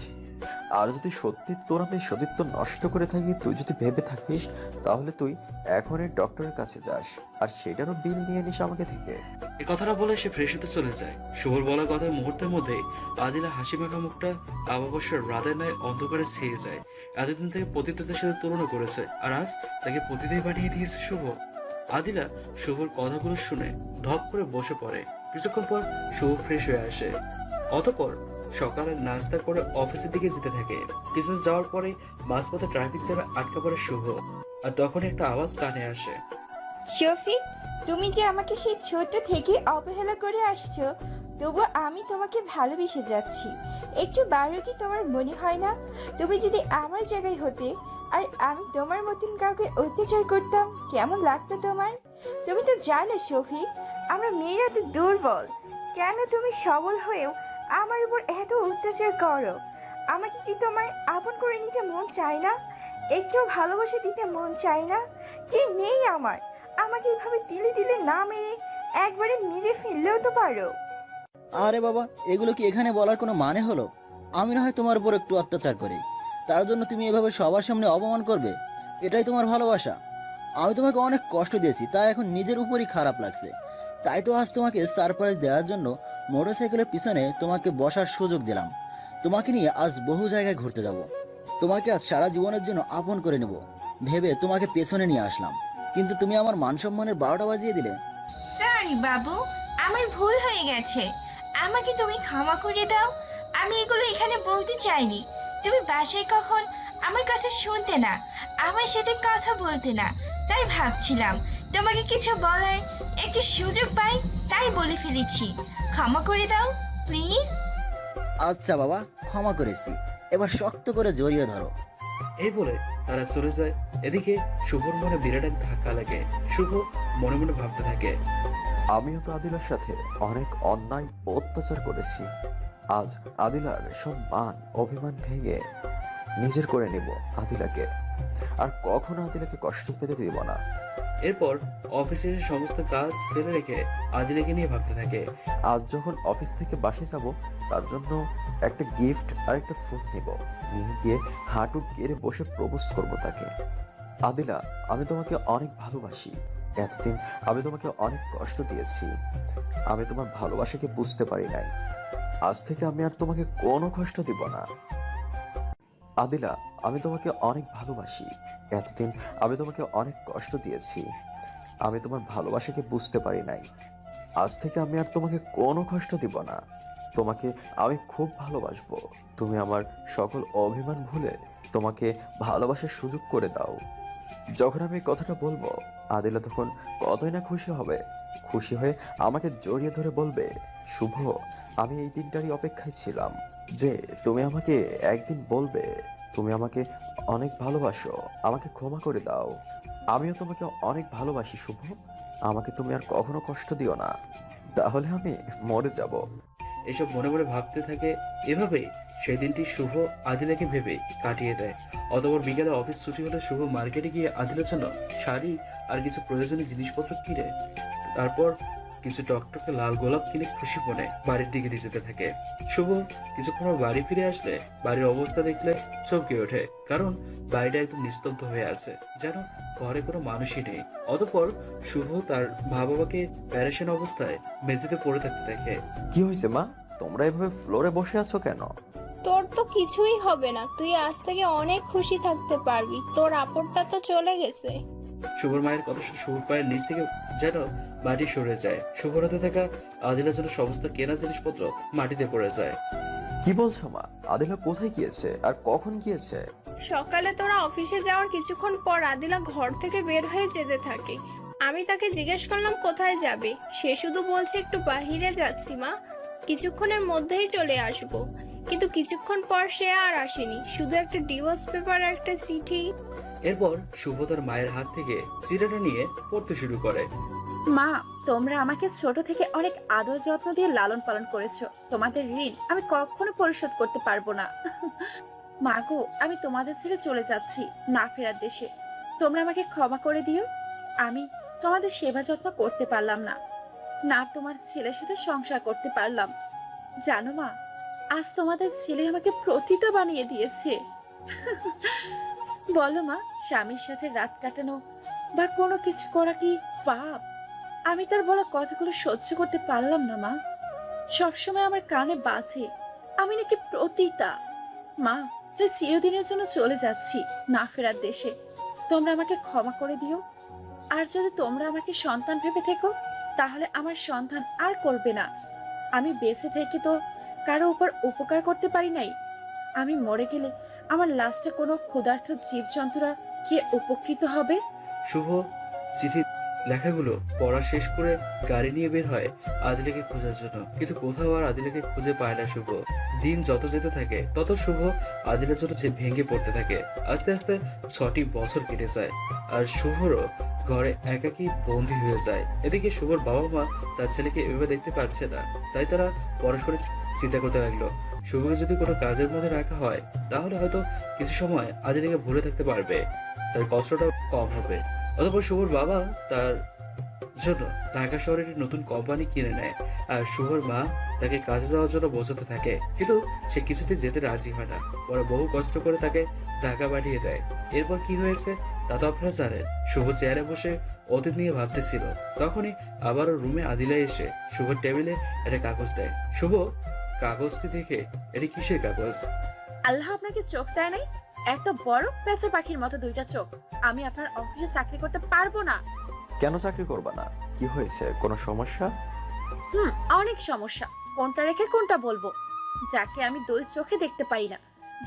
আর যদি সত্যি তোর আমি সতীত্ব নষ্ট করে থাকি, তুই যদি ভেবে থাকিস, তাহলে তুই এখনই ডক্টরের কাছে যাস আর সেটারও বিল নিয়ে নিস আমাকে থেকে। এই কথাটা বলে সে ফ্রেশ হতে চলে যায়। শুভর বলা কথার মুহূর্তের মধ্যে আদিলা হাসি মাখা মুখটা অমাবস্যার রাতের ন্যায় অন্ধকারে ছেয়ে যায়। এতদিন থেকে পতিতাদের সাথে তুলনা করেছে, আর আজ তাকে পতিতাই বানিয়ে দিয়েছে শুভ। আদিলা শুভর কথাগুলো শুনে ধপ করে বসে পড়ে। কিছুক্ষণ পর শুভ ফ্রেশ হয়ে আসে। অতঃপর সকালের নাস্তা করে অফিসের দিকে যেতে থাকে। কিছু যাওয়ার পরে মাঝপথে ট্রাফিক জ্যামে আটকা পড়ে শুভ। আর তখন একটা আওয়াজ কানে আসে, শফিক, তুমি যে আমাকে সেই ছোট থেকে অবহেলা করে আসছো, তবু আমি তোমাকে ভালোবেসে যাচ্ছি। একটু বারো কি তোমার মনে হয় না? তুমি যদি আমার জায়গায় হতে আর আমি তোমার মতন কাউকে অত্যাচার করতাম, কেমন লাগতো তোমার? তুমি তো জানো শফিক, আমরা মেয়েরা তো দুর্বল। কেন তুমি সবল হয়েও আমার উপর এত অত্যাচার করো? আমাকে কি তোমার আপন করে নিতে মন চায় না? একটু ভালোবাসা দিতে মন চায় না? কি নেই আমার? আমাকে এইভাবে তিলে তিলে না মেরে একবারে মেরে ফেললেও তো পারো। আরে বাবা, এগুলো কি এখানে বলার কোনো মানে হলো? আমি না হয় তোমার উপর একটু অত্যাচার করি, তার জন্য তুমি এভাবে সবার সামনে অপমান করবে? এটাই তোমার ভালোবাসা? আমি তোমাকে অনেক কষ্ট দিয়েছি, তাই এখন নিজের উপরই খারাপ লাগছে। তাই তো আজ তোমাকে সারপ্রাইজ দেওয়ার জন্য মোটরসাইকেলের পিছনে তোমাকে বসার সুযোগ দিলাম। তোমাকে নিয়ে আজ বহু জায়গায় ঘুরতে যাব। তোমাকে আজ সারা জীবনের জন্য আপন করে নেব ভেবে তোমাকে পেছনে নিয়ে আসলাম, কিন্তু তুমি আমার মান সম্মানের 12টা বাজিয়ে দিলে। সরি বাবু, আমার ভুল হয়ে গেছে, আমাকে তুমি ক্ষমা করে দাও। আমি এগুলো এখানে বলতে চাইনি। তুমি বাসায় কখন আমার কথা শুনতে না, আমার সাথে কথা বলতে না, তাই ভাবছিলাম তোমাকে কিছু বলার একটু সুযোগ পাই, তাই বলে ফেলেছি। ক্ষমা করে দাও প্লিজ। আচ্ছা বাবা, ক্ষমা করেছি, এবার শক্ত করে জড়িয়ে ধরো। এই বলে তারা চলে যায়। এদিকে শুভর মনে বিরাট এক ধাক্কা লাগে। শুভ মনে মনে ভাবতে থাকে, আমিও তো আদিলার সাথে অনেক অন্যায় ও অত্যাচার করেছি। আজ আদিলার সব মান অভিমান ভেঙে নিজের করে নেব আদিলাকে, আর কখনো আদিলাকে কষ্ট পেতে দিব না। এরপর অফিসের সমস্ত কাজ ফেলে রেখে আদিলাকে নিয়ে ভাবতে থাকে। আজ যখন অফিস থেকে বাসায় যাব, তার জন্য একটা গিফট আর একটা ফুল নিব, নিয়ে গিয়ে হাঁটু গেড়ে বসে প্রপোজ করব তাকে। আদিলা, আমি তোমাকে অনেক ভালোবাসি। এতদিন আমি তোমাকে অনেক কষ্ট দিয়েছি, আমি তোমার ভালোবাসাকে বুঝতে পারি নাই। আজ থেকে আমি আর তোমাকে কোনো কষ্ট দিব না। আদিলা, আমি তোমাকে অনেক ভালোবাসি। এতদিন আমি তোমাকে অনেক কষ্ট দিয়েছি, আমি তোমার ভালোবাসাকে বুঝতে পারি নাই। আজ থেকে আমি আর তোমাকে কোনো কষ্ট দিব না। তোমাকে আমি খুব ভালোবাসবো। তুমি আমার সকল অভিমান ভুলে তোমাকে ভালোবাসার সুযোগ করে দাও। যখন আমি এই কথাটা বলবো, আদিলা তখন কতই না খুশি হবে। খুশি হয়ে আমাকে জড়িয়ে ধরে বলবে, শুভ, আমি এই দিনটারই অপেক্ষায় ছিলাম যে তুমি আমাকে একদিন বলবে তুমি আমাকে অনেক ভালোবাসো, আমাকে ক্ষমা করে দাও। আমিও তোমাকে অনেক ভালোবাসি শুভ, আমাকে তুমি আর কখনো কষ্ট দিও না, তাহলে আমি মরে যাব। এসব মনে মনে ভাবতে থাকে। এভাবেই সেই দিনটি শুভ আদিলাকে ভেবে কাটিয়ে দেয়। অতঃপর বিকেলে অফিস ছুটি হলে শুভ মার্কেটে গিয়ে আদিলার জন্য শাড়ি আর কিছু প্রয়োজনীয় জিনিসপত্র কিনে, তারপর কিছু টকটকে লাল গোলাপ কিনে খুশি মনে বাড়ির দিকে দিয়ে যেতে থাকে। শুভ কিছুক্ষণ পর বাড়ি ফিরে আসলে বাড়ির অবস্থা দেখলে চমকে ওঠে, কারণ বাড়িটা একদম নিস্তব্ধ হয়ে আছে, যেন ঘরে কোনো মানুষই নেই। অতঃপর শুভ তার মা বাবাকে প্যারেশান অবস্থায় মেঝেতে পড়ে থাকতে দেখে। কি হয়েছে মা, তোমরা এভাবে ফ্লোরে বসে আছো কেন? তোর তো কিছুই হবে না, তুই আজ থেকে অনেক খুশি থাকতে পারবি, তোর আপদটা তো চলে গেছে। শুভর মায়ের কথা শুনে শুভর পায়ের নিচ থেকে যেন মাটি সরে যায়। শুভর হাতে থাকা আদিলার জন্য সমস্ত কেনা জিনিসপত্র মাটিতে পড়ে যায়। কি বলছো মা, আদিলা কোথায় গিয়েছে আর কখন গিয়েছে? সকালে তোরা অফিসে যাওয়ার কিছুক্ষণ পর আদিলা ঘর থেকে বের হয়ে যেতে থাকে। আমি তাকে জিজ্ঞেস করলাম কোথায় যাবে, সে শুধু বলছে একটু বাহিরে যাচ্ছি মা, কিছুক্ষণের মধ্যেই চলে আসবো। কিন্তু কিছুক্ষণ পর সে আর আসেনি, শুধু একটা ডিভোর্স পেপার আর একটা চিঠি। এরপর শুভ তার মায়ের হাত থেকে চিঠিটা নিয়ে পড়তে শুরু করে। মা, তোমরা আমাকে ছোট থেকে অনেক আদর যত্ন দিয়ে লালন পালন করেছো, তোমাদের ঋণ আমি কখনো পরিশোধ করতে পারবো না। মা গো, আমি তোমাদের ছেড়ে চলে যাচ্ছি না ফেরার দেশে, তোমরা আমাকে ক্ষমা করে দিও। আমি তোমাদের সেবা যত্ন করতে পারলাম না, না তোমার ছেলের সাথে সংসার করতে পারলাম। জানো মা, আজ তোমাদের ছেলে আমাকে প্রতিটা বানিয়ে দিয়েছে। বলো মা, স্বামীর সাথে রাত কাটানো বা কোনো কিছু করা কি পাপ? আমি তার বলা কথাগুলো সহ্য করতে পারলাম না মা, সবসময় আমার কানে বাজে আমি নাকি প্রতিতা। মা, তাই চিরদিনের জন্য চলে যাচ্ছি না ফেরার দেশে, তোমরা আমাকে ক্ষমা করে দিও। আর যদি তোমরা আমাকে সন্তান ভেবে থেকো, তাহলে আমার সন্তান আর করবে না। আমি বেঁচে থেকে তো কারো উপর উপকার করতে পারি নাই, আমি মরে গেলে আমার লাস্টে কোনো ক্ষুধার্ত জীবজন্তুরা খেয়ে উপকৃত হবে। শুভ চিঠি লেখাগুলো পড়া শেষ করে গাড়ি নিয়ে বের হয় আদিলাকে খোঁজার জন্য, কিন্তু কোথাও আর আদিলাকে খুঁজে পায় না শুভ। দিন যত যেতে থাকে তত শুভ আদিলার জন্য ভেঙে পড়তে থাকে। আস্তে আস্তে 6টি বছর কেটে যায়, আর শুভরও ঘরে একাকী বন্দী হয়ে যায়। এদিকে শুভর বাবা মা তার ছেলেকে এভাবে দেখতে পাচ্ছে না, তাই তারা পরস্পরের চিন্তা করতে লাগলো, শুভকে যদি কোনো কাজের মধ্যে রাখা হয় তাহলে হয়তো কিছু সময় আদিলাকে ভুলে থাকতে পারবে, তার কষ্টটা কম হবে। অতঃপর শুভর বাবা তার জন্য ঢাকা শহরে একটি নতুন কোম্পানি কিনে নেয়, আর শুভর মা তাকে কাজে যাওয়ার জন্য বোঝাতে থাকে, কিন্তু সে কিছুতে যেতে রাজি হয় না। ওরা বহু কষ্ট করে তাকে ঢাকা পাঠিয়ে দেয়। এরপর কি হয়েছে তা তো আপনারা জানেন। শুভ চেয়ারে বসে অতীত নিয়ে ভাবতেছিল, তখনই আবারও রুমে আদিলা এসে শুভর টেবিলে একটা কাগজ দেয়। শুভ কাগজটি দেখে, এটি কিসের কাগজ? আল্লাহ আপনাকে চোখ দেয় নাই, এত বড় পেঁচা পাখির মতো দুইটা চোখ। আমি আপনার অফিসে চাকরি করতে পারবো না। কেন চাকরি করবা না? কি হয়েছে, কোনো সমস্যা? অনেক সমস্যা, কোনটা রেখে কোনটা বলবো? যাকে আমি দুই চোখে দেখতে পারি না,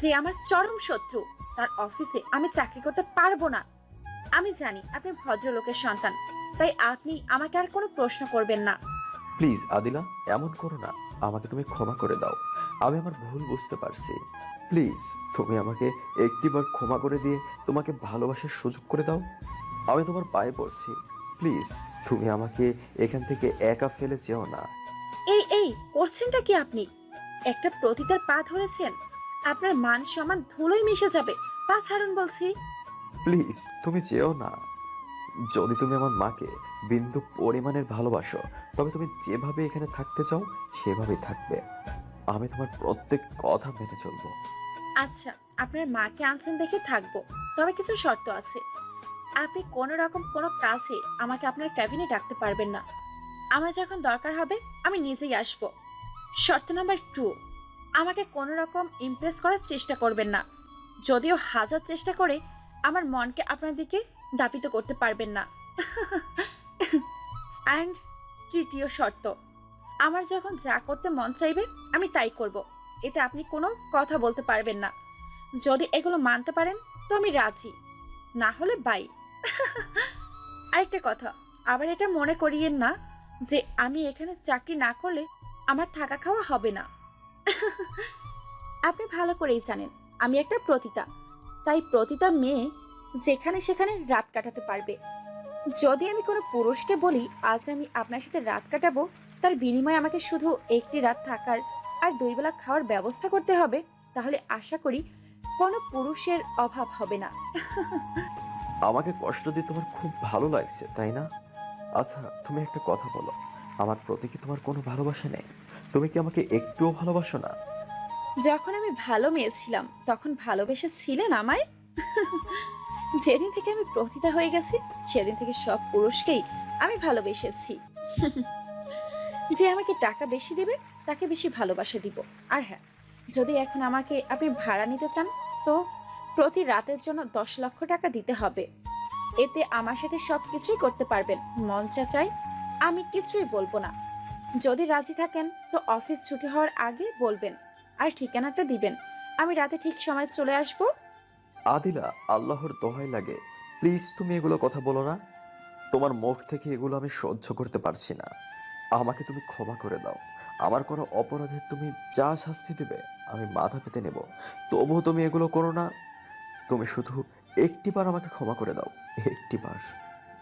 যে আমার চরম শত্রু, তার অফিসে আমি চাকরি করতে পারবো না। আমি জানি আপনি ভদ্রলোকের সন্তান, তাই আপনি আমাকে আর কোনো প্রশ্ন করবেন না। প্লিজ আদিলা, এমন করো না, আমাকে তুমি ক্ষমা করে দাও, আমি আমার ভুল বুঝতে পারছি। প্লিজ তুমি আমাকে একটিবার ক্ষমা করে দিয়ে তোমাকে ভালোবাসার সুযোগ করে দাও, আমি তোমার পায়ে পড়ছি, প্লিজ তুমি আমাকে এখান থেকে একা ফেলে যেও না। এই করছেনটা কি আপনি? একটা প্রতিটার পা ধরেছেন, আপনার মান সম্মান ধুলোয় মিশে যাবে। পা ছাড়ুন বলছি। প্লিজ তুমি যেও না। যদি তুমি আমার মাকে বিন্দু পরিমাণের ভালোবাসো, তবে তুমি যেভাবে এখানে থাকতে চাও সেভাবেই থাকবে। আমি তোমার প্রত্যেক কথা মেনে চলবো। আচ্ছা, আপনার মাকে আনছেন দেখে থাকবো, তবে কিছু শর্ত আছে। আপনি কোনো রকম কোনো কাজে আমাকে আপনার ক্যাবিনে ডাকতে পারবেন না। আমার যখন দরকার হবে আমি নিজেই আসব। শর্ত নাম্বার 2, আমাকে কোনো রকম ইমপ্রেস করার চেষ্টা করবেন না। যদিও হাজার চেষ্টা করে আমার মনকে আপনার দিকে দাপিত করতে পারবেন না। অ্যান্ড তৃতীয় শর্ত, আমার যখন যা করতে মন চাইবে আমি তাই করব। এতে আপনি কোনো কথা বলতে পারবেন না। যদি এগুলো মানতে পারেন তো আমি রাজি, না হলে বাই। আরেকটা কথা, আবার এটা মনে করিয়েন না যে আমি এখানে চাকরি না করলে আমার থাকা খাওয়া হবে না। আপনি ভালো করেই জানেন আমি একটা প্রতিটা, তাই প্রতিটা মেয়ে যেখানে সেখানে রাত কাটাতে পারবে। যদি আমি কোনো পুরুষকে বলি আজ আমি আপনার সাথে রাত কাটাবো, তার বিনিময়ে আমাকে শুধু একটি রাত থাকার আর 2 বেলা খাওয়ার ব্যবস্থা করতে হবে, তাহলে আশা করি কোনো পুরুষের অভাব হবে না। আমাকে কষ্ট দিয়ে তোমার খুব ভালো লাগছে, তাই না? আচ্ছা তুমি একটা কথা বলো, আমার প্রতি কি তোমার কোনো ভালোবাসা নেই? তুমি কি আমাকে একটুও ভালোবাসো না? যখন আমি ভালো মেয়ে ছিলাম তখন ভালোবেসেছিলেন আমায়? যেদিন থেকে আমি প্রতিটা হয়ে গেছি সেদিন থেকে সব পুরুষকেই আমি ভালোবেসেছি। যে আমাকে টাকা বেশি দেবে তাকে বেশি ভালোবাসা দিব। আর হ্যাঁ, যদি এখন আমাকে আপনি ভাড়া নিতে চান তো প্রতি রাতের জন্য 10 লক্ষ টাকা দিতে হবে। এতে আমার সাথে সব কিছুই করতে পারবেন, মন যা চাই আমি কিছুই বলবো না। যদি রাজি থাকেন তো অফিস ছুটি হওয়ার আগে বলবেন, আর ঠিকানাটা দিবেন, আমি রাতে ঠিক সময় চলে আসব। আদিলা, আল্লাহর দোহাই লাগে, প্লিজ তুমি এগুলো কথা বলো না। তোমার মুখ থেকে এগুলো আমি সহ্য করতে পারছি না। আমাকে তুমি ক্ষমা করে দাও। আমার কোনো অপরাধে তুমি যা শাস্তি দেবে আমি মাথা পেতে নেব, তবুও তুমি এগুলো করো না। তুমি শুধু একটিবার আমাকে ক্ষমা করে দাও, একটিবার।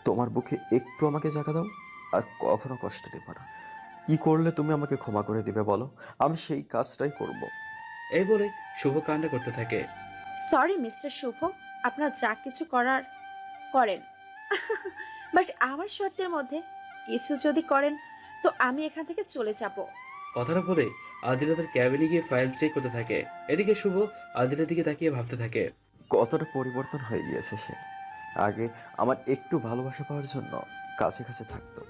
তোমার বুকে একটু আমাকে জায়গা দাও, আর কখনো কষ্ট দেবো না। কি করলে তুমি আমাকে ক্ষমা করে দিবে বলো, আমি সেই কাজটাই করব। এই বলে শুভ কান্না করতে থাকে। সরি মিস্টার শুভ, আপনার যা কিছু করার করেন, বাট আমার শর্তের মধ্যে কিছু যদি করেন তো আমি এখান থেকে চলে যাব। কথাটা বলে আদিলা তার ক্যাবিনে গিয়ে ফাইল চেক করতে থাকে। এদিকে শুভ আদিলার দিকে তাকিয়ে ভাবতে থাকে। কতটা পরিবর্তন হয়ে গিয়েছে সে। আগে আমার একটু ভালোবাসা পাওয়ার জন্য কাছে কাছে থাকতো,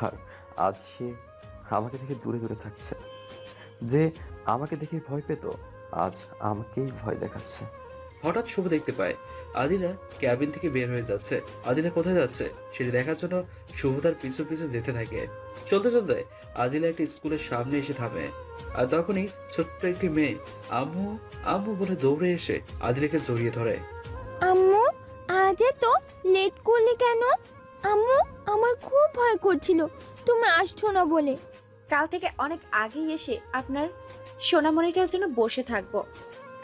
আর আজ সে আমাকে দেখে দূরে দূরে থাকছে। যে আমাকে দেখে ভয় পেত আজ আমাকেই ভয় দেখাচ্ছে। হঠাৎ শুভ দেখতে পায় আদিলা ক্যাবিন থেকে বের হয়ে যাচ্ছে। আদিলা কোথায় যাচ্ছে সেটি দেখার জন্য শুভ তার পিছু পিছু যেতে থাকে। চলতে চলতে আদিলা একটি স্কুলের সামনে এসে থামে। আর তখনই ছোট্ট একটি মেয়ে আম্মু আম্মু বলে দৌড়ে এসে আদিলাকে জড়িয়ে ধরে। আম্মু, আজ তো লেট করলে কেন? আম্মু, আমার খুব ভয় করছিল তুমি আসছো না বলে। কাল থেকে অনেক আগেই এসে আপনার সোনামণিটার জন্য বসে থাকবো।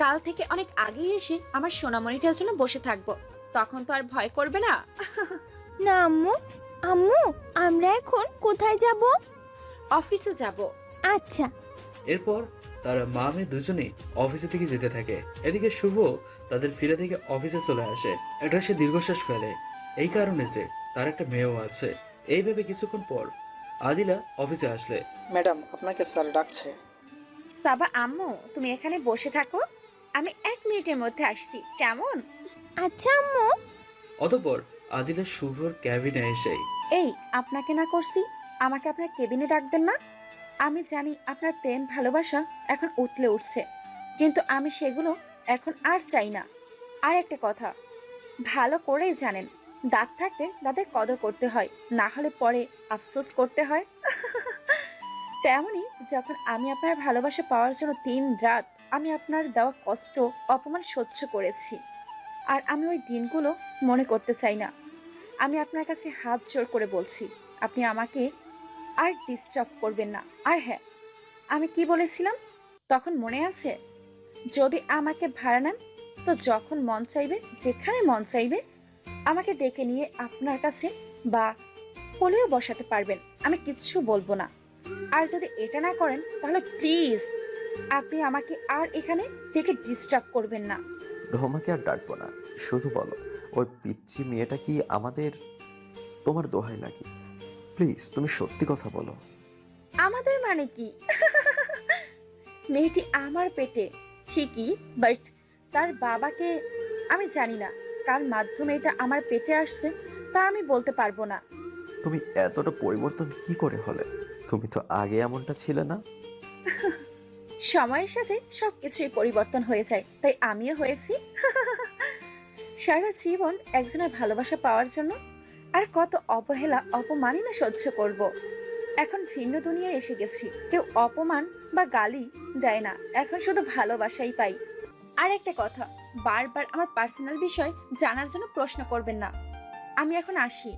কাল থেকে অনেক আগেই এসে আমার সোনামণিটার জন্য বসে থাকবো, তখন তো আর ভয় করবে না। না আম্মু, আম্মু আমরা এখন কোথায় যাব? অফিসে যাব। আচ্ছা। এরপর তারা মা মেয়ে দুজনেই অফিসের দিকে যেতে থাকে। এদিকে শুভ তাদের ফিরে থেকে অফিসে চলে আসে। এটা সে দীর্ঘশ্বাস ফেলে, এই কারণে যে তার একটা মেয়েও আছে। এই ভেবে কিছুক্ষণ পর আদিলা অফিসে আসলে। ম্যাডাম, আপনাকে স্যার ডাকছে। সাবা আম্মু তুমি এখানে বসে থাকো, আমি 1 মিনিটের মধ্যে আসছি, কেমন? আচ্ছা আম্মু। অতঃপর আদিলা শুভর ক্যাবিনে এসে এই আপনাকে না করছি আমাকে আপনার কেবিনে ডাকবেন না? আমি জানি আপনার প্রেম ভালোবাসা এখন উতলে উঠছে, কিন্তু আমি সেগুলো এখন আর চাই না। আর একটা কথা ভালো করেই জানেন, দাঁত থাকতে দাঁতের কদর করতে হয়, না হলে পরে আফসোস করতে হয়। তেমনি যখন আমি আপনার ভালোবাসা পাওয়ার জন্য 3 রাত আমি আপনার দেওয়া কষ্ট অপমান সহ্য করেছি, আর আমি ওই দিনগুলো মনে করতে চাই না। আমি আপনার কাছে হাত জোড় করে বলছি আপনি আমাকে আর ডিস্টার্ব করবেন না। আর হ্যাঁ, আমি কি বলেছিলাম তখন মনে আছে? যদি আমাকে ভাড়া নেন তো যখন মন চাইবে যেখানে মন চাইবে আমাকে ডেকে নিয়ে আপনার কাছে বা কোলেও বসাতে পারবেন, আমি কিচ্ছু বলবো না। আর যদি এটা না করেন তাহলে প্লিজ আপনি আমাকে আর এখানে থেকে ডিস্টার্ব করবেন না। তোমাকে আর ডাকবো না, শুধু বলো ওই পিচ্চি মেয়েটা কি আমাদের? তোমার দোহাই লাগে, প্লিজ তুমি সত্যি কথা বলো। আমাদের মানে কি? মেয়েটি আমার পেটে ঠিকই, বাট তার বাবাকে আমি জানি না, কার মাধ্যমে এটা আমার পেটে আসছে তা আমি বলতে পারবো না। তুমি এতটা পরিবর্তন কি করে হলে? তুমি তো আগে এমনটা ছিলে না। সময়ের সাথে সবকিছুই পরিবর্তন হয়ে যায়, তাই আমিও হয়েছি। সারা জীবন একজনের ভালোবাসা পাওয়ার জন্য আর কত অবহেলা অপমানই না সহ্য করব। এখন ভিন্ন দুনিয়ায় এসে গেছি, কেউ অপমান বা গালি দেয় না, এখন শুধু ভালোবাসাই পাই। আর একটা কথা, বারবার আমার পার্সোনাল বিষয় জানার জন্য প্রশ্ন করবেন না। আমি এখন আসি।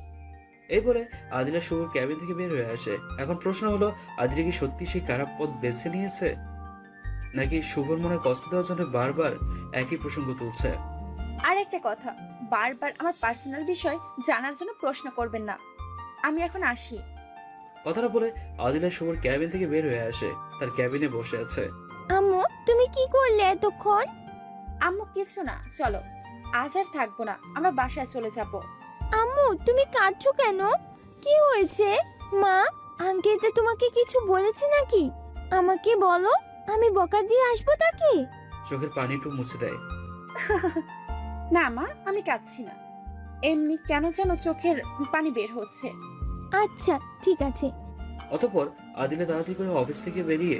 এই বলে আদিলা শুভর ক্যাবিন থেকে বের হয়ে আসে। এখন প্রশ্ন হলো, আদিলা কি সত্যি সেই খারাপ পথ বেছে নিয়েছে, নাকি শুভর মনে কষ্ট দেওয়ার জন্য বারবার একই প্রসঙ্গ তুলছে? আর একটা কথা, বারবার আমার পার্সোনাল বিষয় জানার জন্য প্রশ্ন করবেন না। আমি এখন আসি। কথাটা বলে আদিলা শুভর ক্যাবিন থেকে বের হয়ে আসে, তার ক্যাবিনে বসে আছে। আম্মু তুমি কি করলে এতক্ষণ? আম্মু কিছু না, চলো আজ আর থাকবো না, আমরা বাসায় চলে যাব। আম্মু তুমি কাঁদছো কেন? কি হয়েছে? মা আঙ্কেলটা তোমাকে কিছু বলেছে নাকি? আমাকে বলো, আমি বকা দিয়ে আসবো তাকে। চোখের পানি একটু মুছে দেয়। না মা, আমি কাঁদছি না, এমনি কেন যেন চোখের পানি বের হচ্ছে। আচ্ছা ঠিক আছে। অতঃপর আদিলা তাড়াতাড়ি করে অফিস থেকে বেরিয়ে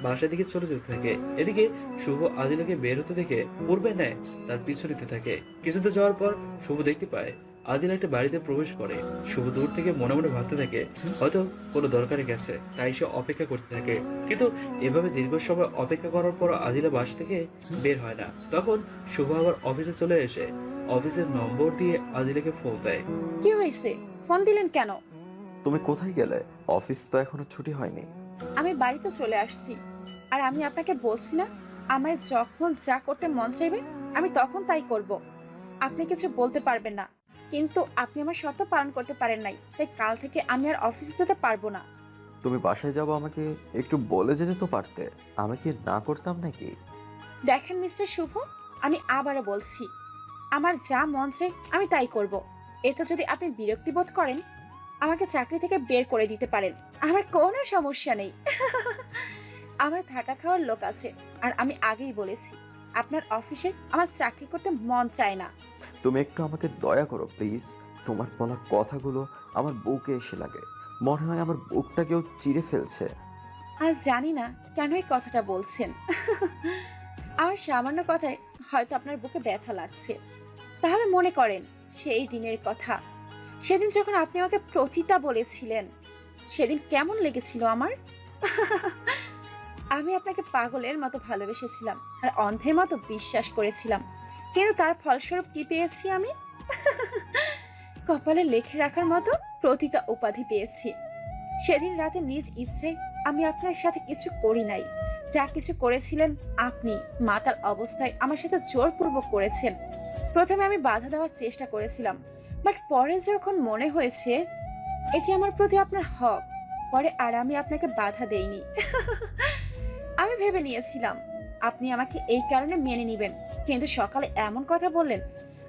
বাসার দিকে চলে যেতে থাকে। এদিকে শুভ আদিলাকে বের হতে দেখে পূর্বে নেয় তার পিছু নিতে থাকে। কিছুদূর যাওয়ার পর শুভ দেখতে পায় আদিলা একটা বাড়িতে প্রবেশ করে। শুভ দূর থেকে মনে মনে ভাবতে থাকে হয়তো কোনো দরকারে গেছে, তাই সে অপেক্ষা করতে থাকে। কিন্তু এভাবে দীর্ঘ সময় অপেক্ষা করার পর আদিলা বাসা থেকে বের হয় না। তখন শুভ আবার অফিসে চলে এসে অফিসের নম্বর দিয়ে আদিলাকে ফোন দেয়। কি হয়েছে, ফোন দিলেন কেন? তুমি কোথায় গেলে? অফিস তো এখনো ছুটি হয়নি। আমি বাড়িতে চলে আসছি। আর আমি আপনাকে বলছি না, আমায় যখন যা করতে মন চাইবে আমি তখন তাই করব। আপনি কিছু বলতে পারবেন না, কিন্তু আপনি আমার শর্ত পালন করতে পারেন নাই, তাই কাল থেকে আমি আর অফিসে যেতে পারবো না। তুমি বাসায় যাবো আমাকে একটু বলে যেতে তো পারতে, আমি কি না করতাম নাকি? দেখেন মিস্টার শুভ, আমি আবারও বলছি, আমার যা মন চাই আমি তাই করব। এতে যদি আপনি বিরক্তি বোধ করেন আমাকে চাকরি থেকে বের করে দিতে পারেন, আমার কোনো সমস্যা নেই। আমার থাকা খাওয়ার লোক আছে, আর আমি আগেই বলেছি আপনার অফিসে আমার চাকরি করতে মন চায় না। তুমি একটু আমাকে দয়া করো প্লিজ। তোমার বলা কথাগুলো আমার বুকে এসে লাগে, মনে হয় আমার বুকটা কেউ চিরে ফেলছে। আর জানি না কেন এই কথাটা বলছেন। আমার সামান্য কথায় হয়তো আপনার বুকে ব্যথা লাগছে। তাহলে মনে করেন সেই দিনের কথা, সেদিন যখন আপনি আমাকে প্রতিতা বলেছিলেন, সেদিন কেমন লেগেছিল আমার। আমি আপনাকে পাগলের মতো ভালোবেসেছিলাম আর অন্ধের মতো বিশ্বাস করেছিলাম, কিন্তু তার ফলস্বরূপ কি পেয়েছি আমি? কপালে লেখে রাখার মতো প্রতিতা উপাধি পেয়েছি। সেদিন রাতে নিজ ইচ্ছে আমি আপনার সাথে কিছু করি নাই, যা কিছু করেছিলেন আপনি মাতাল অবস্থায় আমার সাথে জোরপূর্বক করেছেন। প্রথমে আমি বাধা দেওয়ার চেষ্টা করেছিলাম, বাট পরে যখন মনে হয়েছে এটি আমার প্রতি আপনার হক, পরে আর আমি আপনাকে বাধা দেইনি। আমি ভেবে নিয়েছিলাম আপনি আমাকে এই কারণে মেনে নেবেন, কিন্তু সকালে এমন কথা বললেন,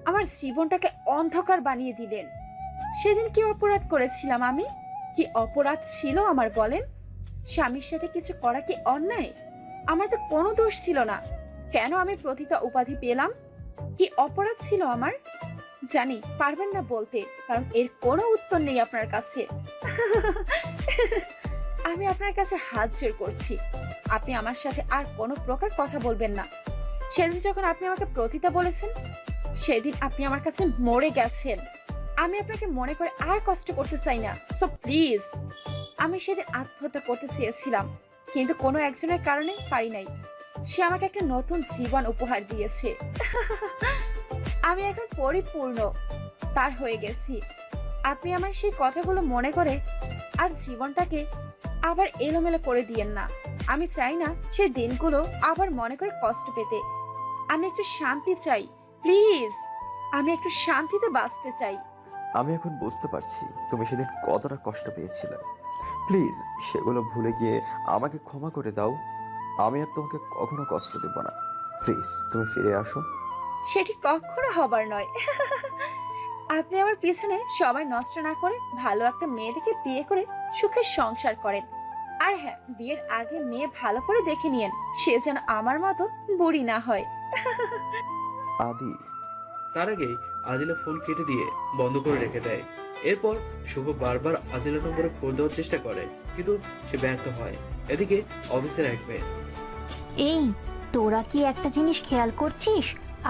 আমার জীবনটাকে অন্ধকার বানিয়ে দিলেন। সেদিন কি অপরাধ করেছিলাম আমি? কি অপরাধ ছিল আমার বলেন? স্বামীর সাথে কিছু করা কি অন্যায়? আমার তো কোনো দোষ ছিল না, কেন আমি প্রতিতা উপাধি পেলাম? কি অপরাধ ছিল আমার? জানি পারবেন না বলতে, কারণ এর কোনো উত্তর নেই আপনার কাছে। আমি আপনার কাছে হাত জোড় করছি, আপনি আমার সাথে আর কোনো প্রকার কথা বলবেন না। সেদিন যখন আপনি আমাকে প্রতিতা বলেছেন, সেদিন আপনি আমার কাছে মরে গেছেন। আমি আপনাকে মনে করে আর কষ্ট করতে চাই না, সো প্লিজ। আমি সেদিন আত্মহত্যা করতে চেয়েছিলাম, কিন্তু কোনো একজনের কারণে পারি নাই। সে আমাকে একটা নতুন জীবন উপহার দিয়েছে। আমি এখন পরিপূর্ণ তার হয়ে গেছি। আপনি আমার সেই কথাগুলো মনে করে আর জীবনটাকে আবার এলোমেলো করে দিয়েন না। আমি চাই না সেই দিনগুলো আবার মনে করে কষ্ট পেতে। আমি একটু শান্তি চাই প্লিজ, আমি একটু শান্তিতে বাঁচতে চাই। আমি এখন বুঝতে পারছি তুমি সেদিন কতটা কষ্ট পেয়েছিলে। প্লিজ সেগুলো ভুলে গিয়ে আমাকে ক্ষমা করে দাও। আমি আর তোমাকে কখনো কষ্ট দেব না। প্লিজ তুমি ফিরে আসো। সেটি কখনো হবার নয়। আপনি আমার পিছনে সময় নষ্ট না করে ভালো একটা মেয়ে দেখে বিয়ে করে সুখের সংসার করেন। আর হ্যাঁ, বিয়ের আগে মেয়ে ভালো করে দেখে নিয়েন, সে যেন আমার মতো বুড়ি না হয়। আদি, তার আগেই আদিলা ফোন কেটে দিয়ে বন্ধ করে রেখে দেয়। এরপর শুভ বারবার আদিলা নম্বরে ফোন দেওয়ার চেষ্টা করে, কিন্তু সে ব্যর্থ হয়। এদিকে অফিসের এক মেয়ে, এই তোরা কি একটা জিনিস খেয়াল করছিস?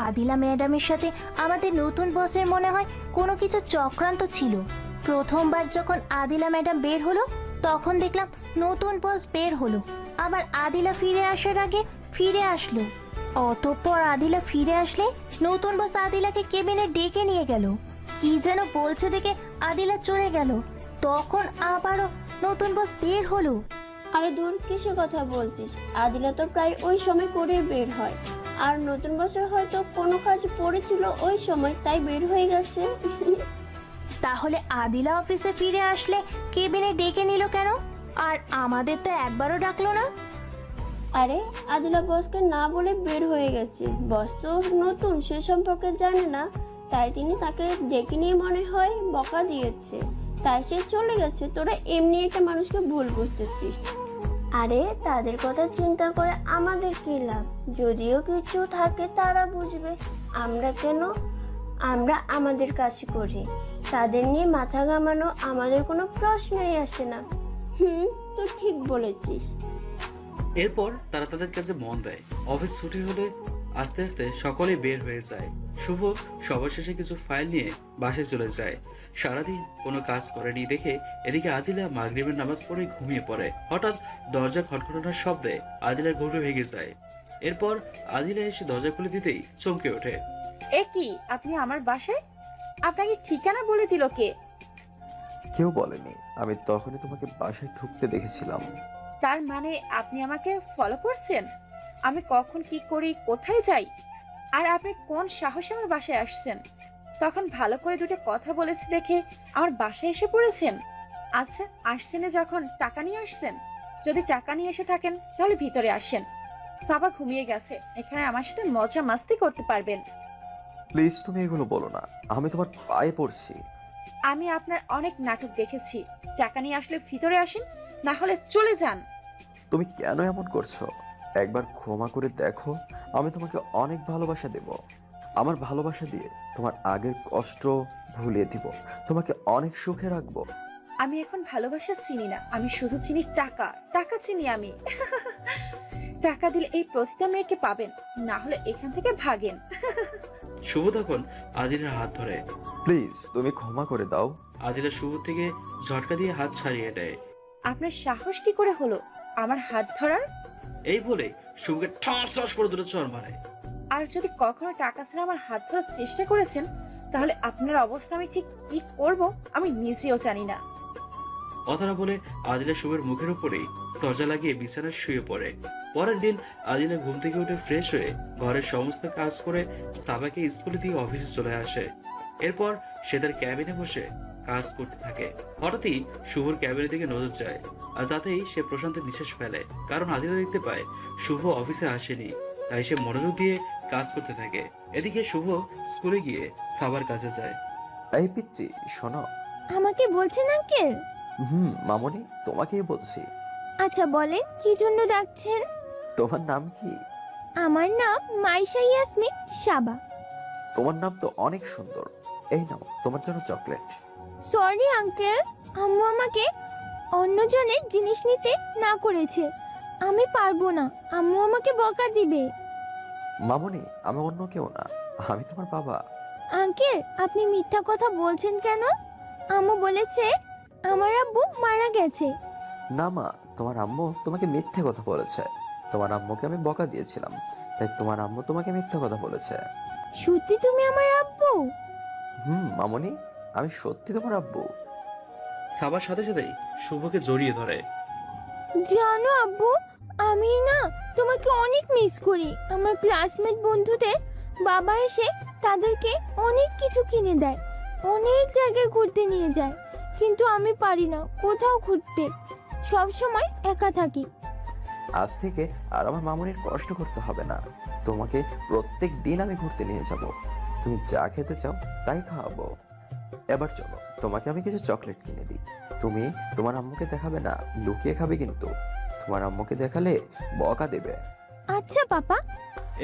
আদিলা ম্যাডামের সাথে আমাদের নতুন বসের মনে হয় কোনো কিছু চক্রান্ত ছিল। প্রথমবার যখন আদিলা ম্যাডাম বের হলো তখন দেখলাম নতুন বস বের হলো, আবার আদিলা ফিরে আসার আগে ফিরে আসলো। অতঃপর আদিলা ফিরে আসলে নতুন বস আদিলাকে কেবিনে ডেকে নিয়ে গেল, কি যেন বলছে দেখে আদিলা চলে গেল। তখন আবারও নতুন বস বের হলো। আরে দূর, কিসের কথা বলছিস? আদিলা তো প্রায় ওই সময় করে বের হয়, আর নতুন বছর হয়তো কোনো কাজ পড়েছিল ওই সময়, তাই বের হয়ে গেছে। তাহলে আদিলা অফিসে ফিরে আসলে কেবিনে ডেকে নিল কেন? আর আমাদের তো একবারও ডাকলো না। আরে আদিলা বসকে না বলে বের হয়ে গেছে। বস তো নতুন, সে সম্পর্কে জানে না, তাই তিনি তাকে ডেকে নিয়ে মনে হয় বকা দিয়েছে, তাই সে চলে গেছে। তোরা এমনি একটা মানুষকে ভুল বুঝতেছিস। আরে তাদের কথা চিন্তা করে আমাদের কি লাভ? যদিও কিছু থাকে তারা বুঝবে, আমরা কেন? আমরা আমাদের কাজ করি, তাদের নিয়ে মাথা ঘামানো আমাদের কোনো প্রশ্নই আসে না। তুই ঠিক বলেছিস। এরপর তারা তাদের কাছে মন দেয়। অফিস ছুটি হলে আস্তে আস্তে সকলে বের হয়ে যায়। শুভ সবার শেষে কিছু ফাইল নিয়ে বাসায় চলে যায়। সারাদিন কোনো কাজ করেনি দেখে এদিকে আদিলা মাগরিবের নামাজ পড়ে ঘুমিয়ে পড়ে। হঠাৎ দরজা খটখটানোর শব্দে আদিলার ঘুম ভেঙে যায়। এরপর আদিলা এসে দরজা খুলে দিতেই চমকে ওঠে। এ কি, আপনি আমার বাসায়? আপনাকে ঠিকানা বলে দিল কে? কেউ বলেনি, আমি তখনই তোমাকে বাসায় ঢুকতে দেখেছিলাম। তার মানে আপনি আমাকে ফলো করছেন? আমি কখন কি করি, কোথায় যাই, আর আপনি কোন সাহসে আমার বাসায় আসছেন? তখন ভালো করে দুটো কথা বলেছি দেখে আমার বাসায় এসে পড়েছেন। আচ্ছা, আসছেন যখন টাকা নিয়ে আসছেন। যদি টাকা নিয়ে এসে থাকেন তাহলে ভিতরে আসেন। সাবা ঘুমিয়ে গেছে, এখানে আমার সাথে মজা মাস্তি করতে পারবেন। প্লিজ তুমি এগুলো বলো না, আমি তোমার পায়ে পড়ছি। আমি আপনার অনেক নাটক দেখেছি। টাকা নিয়ে আসলে ভিতরে আসেন, না হলে চলে যান। তুমি কেন এমন করছো? একবার ক্ষমা করে দেখো, আমি তোমাকে অনেক ভালোবাসা দেব। আমার ভালোবাসা দিয়ে তোমার আগের কষ্ট ভুলিয়ে দিব, তোমাকে অনেক সুখে রাখবো। আমি এখন ভালোবাসা চিনি না, আমি শুধু চিনি টাকা। টাকা চিনি আমি। টাকা দিলে এই প্রতিটা মেয়েকে পাবেন, না হলে এখান থেকে ভাগেন। শুভ তখন আদিলার হাত ধরে। প্লিজ তুমি ক্ষমা করে দাও। আদিলা শুভ থেকে ঝটকা দিয়ে হাত ছাড়িয়ে দেয়। আপনার সাহস কি করে হলো আমার হাত ধরার? এই বলে শুভকে ঠাস ঠাস করে দুটো চড় মারে। আর যদি কখনো টাকা ছাড়া আমার হাত ধরার চেষ্টা করেছেন, তাহলে আপনার অবস্থা আমি ঠিক কি করব আমি নিজেও জানি না। কথাটা বলে আদিলা শুভের মুখের উপরেই দরজা লাগিয়ে বিছানায় শুয়ে পড়ে। পরের দিন আদিলা ঘুম থেকে উঠে ফ্রেশ হয়ে ঘরের সমস্ত কাজ করে সাবাকে স্কুলে দিয়ে অফিসে চলে আসে। এরপর সে তার ক্যাবিনে বসে কাজ করতে থাকে। হঠাৎই শুভর ক্যাবিনের দিকে নজর যায়, আর তাতেই সে প্রশান্তের নিঃশ্বাস ফেলে। কারণ আদিলা দেখতে পায় শুভ অফিসে আসেনি, তাই সে মনোযোগ দিয়ে কাজ করতে থাকে। এদিকে শুভ স্কুলে গিয়ে সাবার কাছে যায়। এই পিচ্চি শোনো। আমাকে বলছেন আঙ্কেল? মামনি, তোমাকেই বলছি। আচ্ছা বলেন, কি জন্য ডাকছেন? তোমার নাম কি? আমার নাম মাইশা ইয়াসমিন সাবা। তোমার নাম তো অনেক সুন্দর। এই নাও তোমার জন্য চকলেট। সরি আঙ্কেল, আম্মু আমাকে অন্যজনের জিনিস নিতে না করেছে। আমি পারবো না, আম্মু আমাকে বকা দিবে। মামনি, আমি অন্য কেউ না, আমি তোমার বাবা। আঙ্কেল, আপনি মিথ্যা কথা বলছেন কেন? আম্মু বলেছে আমার আব্বু মারা গেছে। না মা, তোমার আম্মু তোমাকে মিথ্যে কথা বলেছে। তোমার আম্মুকে আমি বকা দিয়েছিলাম, তাই তোমার আম্মু তোমাকে মিথ্যে কথা বলেছে। সত্যি তুমি আমার আব্বু? মামনি, আমি সত্যি তোমার আব্বু। সাবার সাথে সাথেই শুভকে জড়িয়ে ধরে। জানো আব্বু, আমি না তোমাকে অনেক মিস করি। আমার ক্লাসমেট বন্ধুদের বাবা এসে তাদেরকে অনেক কিছু কিনে দেয়, অনেক জায়গায় ঘুরতে নিয়ে যায়, কিন্তু আমি পারি না কোথাও ঘুরতে, সব সময় একা থাকি। আজ থেকে আর আমার মামুনির কষ্ট করতে হবে না। তোমাকে প্রত্যেক দিন আমি ঘুরতে নিয়ে যাব। তুমি যা খেতে চাও তাই খাওয়াবো। এবার চলো, তোমাকে আমি কিছু চকলেট কিনে দিই। তুমি তোমার আম্মুকে দেখাবে না, লুকিয়ে খাবে কিন্তু। তোমার আম্মুকে দেখালে বকা দেবে। আচ্ছা পাপা।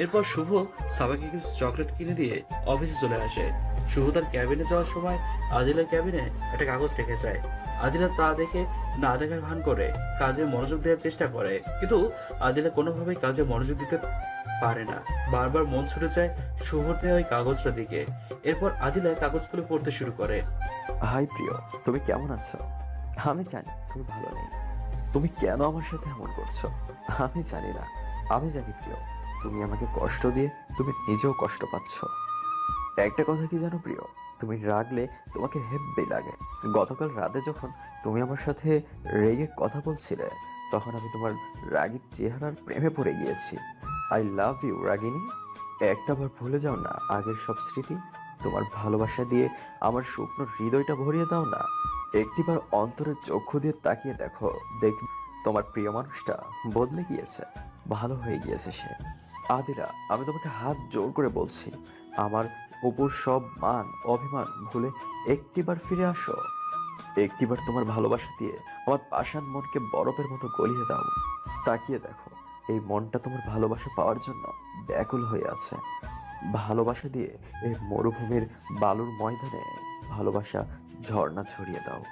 এরপর শুভ সাবাকে কিছু চকলেট কিনে দিয়ে অফিসে চলে আসে। শুভ তার ক্যাবিনে যাওয়ার সময় আদিলার ক্যাবিনে একটা কাগজ রেখে যায়। আদিলা তা দেখে না দেখার ভান করে কাজে মনোযোগ দেওয়ার চেষ্টা করে, কিন্তু আদিলা কোনোভাবেই কাজে মনোযোগ দিতে পারে না। বারবার মন ছুটে যায় শুভর দেওয়া ওই কাগজটার দিকে। এরপর আদিলা কাগজগুলো পড়তে শুরু করে। হাই প্রিয়, তুমি কেমন আছো? আমি জানি তুমি ভালো নেই। তুমি কেন আমার সাথে এমন করছো আমি জানি না। আমি জানি প্রিয়, তুমি আমাকে কষ্ট দিয়ে তুমি নিজেও কষ্ট পাচ্ছ। একটা কথা কি জানো প্রিয়, তুমি রাগলে তোমাকে হেব্বি লাগে। গতকাল রাতে যখন তুমি আমার সাথে রেগে কথা বলছিলে, তখন আমি তোমার রাগী চেহারার প্রেমে পড়ে গিয়েছি। আই লাভ ইউ রাগিনী। একটাবার ভুলে যাও না আগের সব স্মৃতি। তোমার ভালোবাসা দিয়ে আমার শুকনো হৃদয়টা ভরিয়ে দাও না। একটিবার অন্তরের চক্ষু দিয়ে তাকিয়ে দেখো, দেখ তোমার প্রিয় মানুষটা বদলে গিয়েছে, ভালো হয়ে গিয়েছে সে। আদিলা, আমি তোমাকে হাত জোর করে বলছি, আমার উপর সব মান অভিমান ভুলে একটিবার ফিরে আসো। একটিবার তোমার ভালোবাসা দিয়ে আমার পাষাণ মনকে বরফের মতো গলিয়ে দাও। তাকিয়ে দেখো, এই মনটা তোমার ভালোবাসা পাওয়ার জন্য ব্যাকুল হয়ে আছে। ভালোবাসা দিয়ে এই মরুভূমির বালুর ময়দানে ভালোবাসা ঝর্ণা ছড়িয়ে দাও।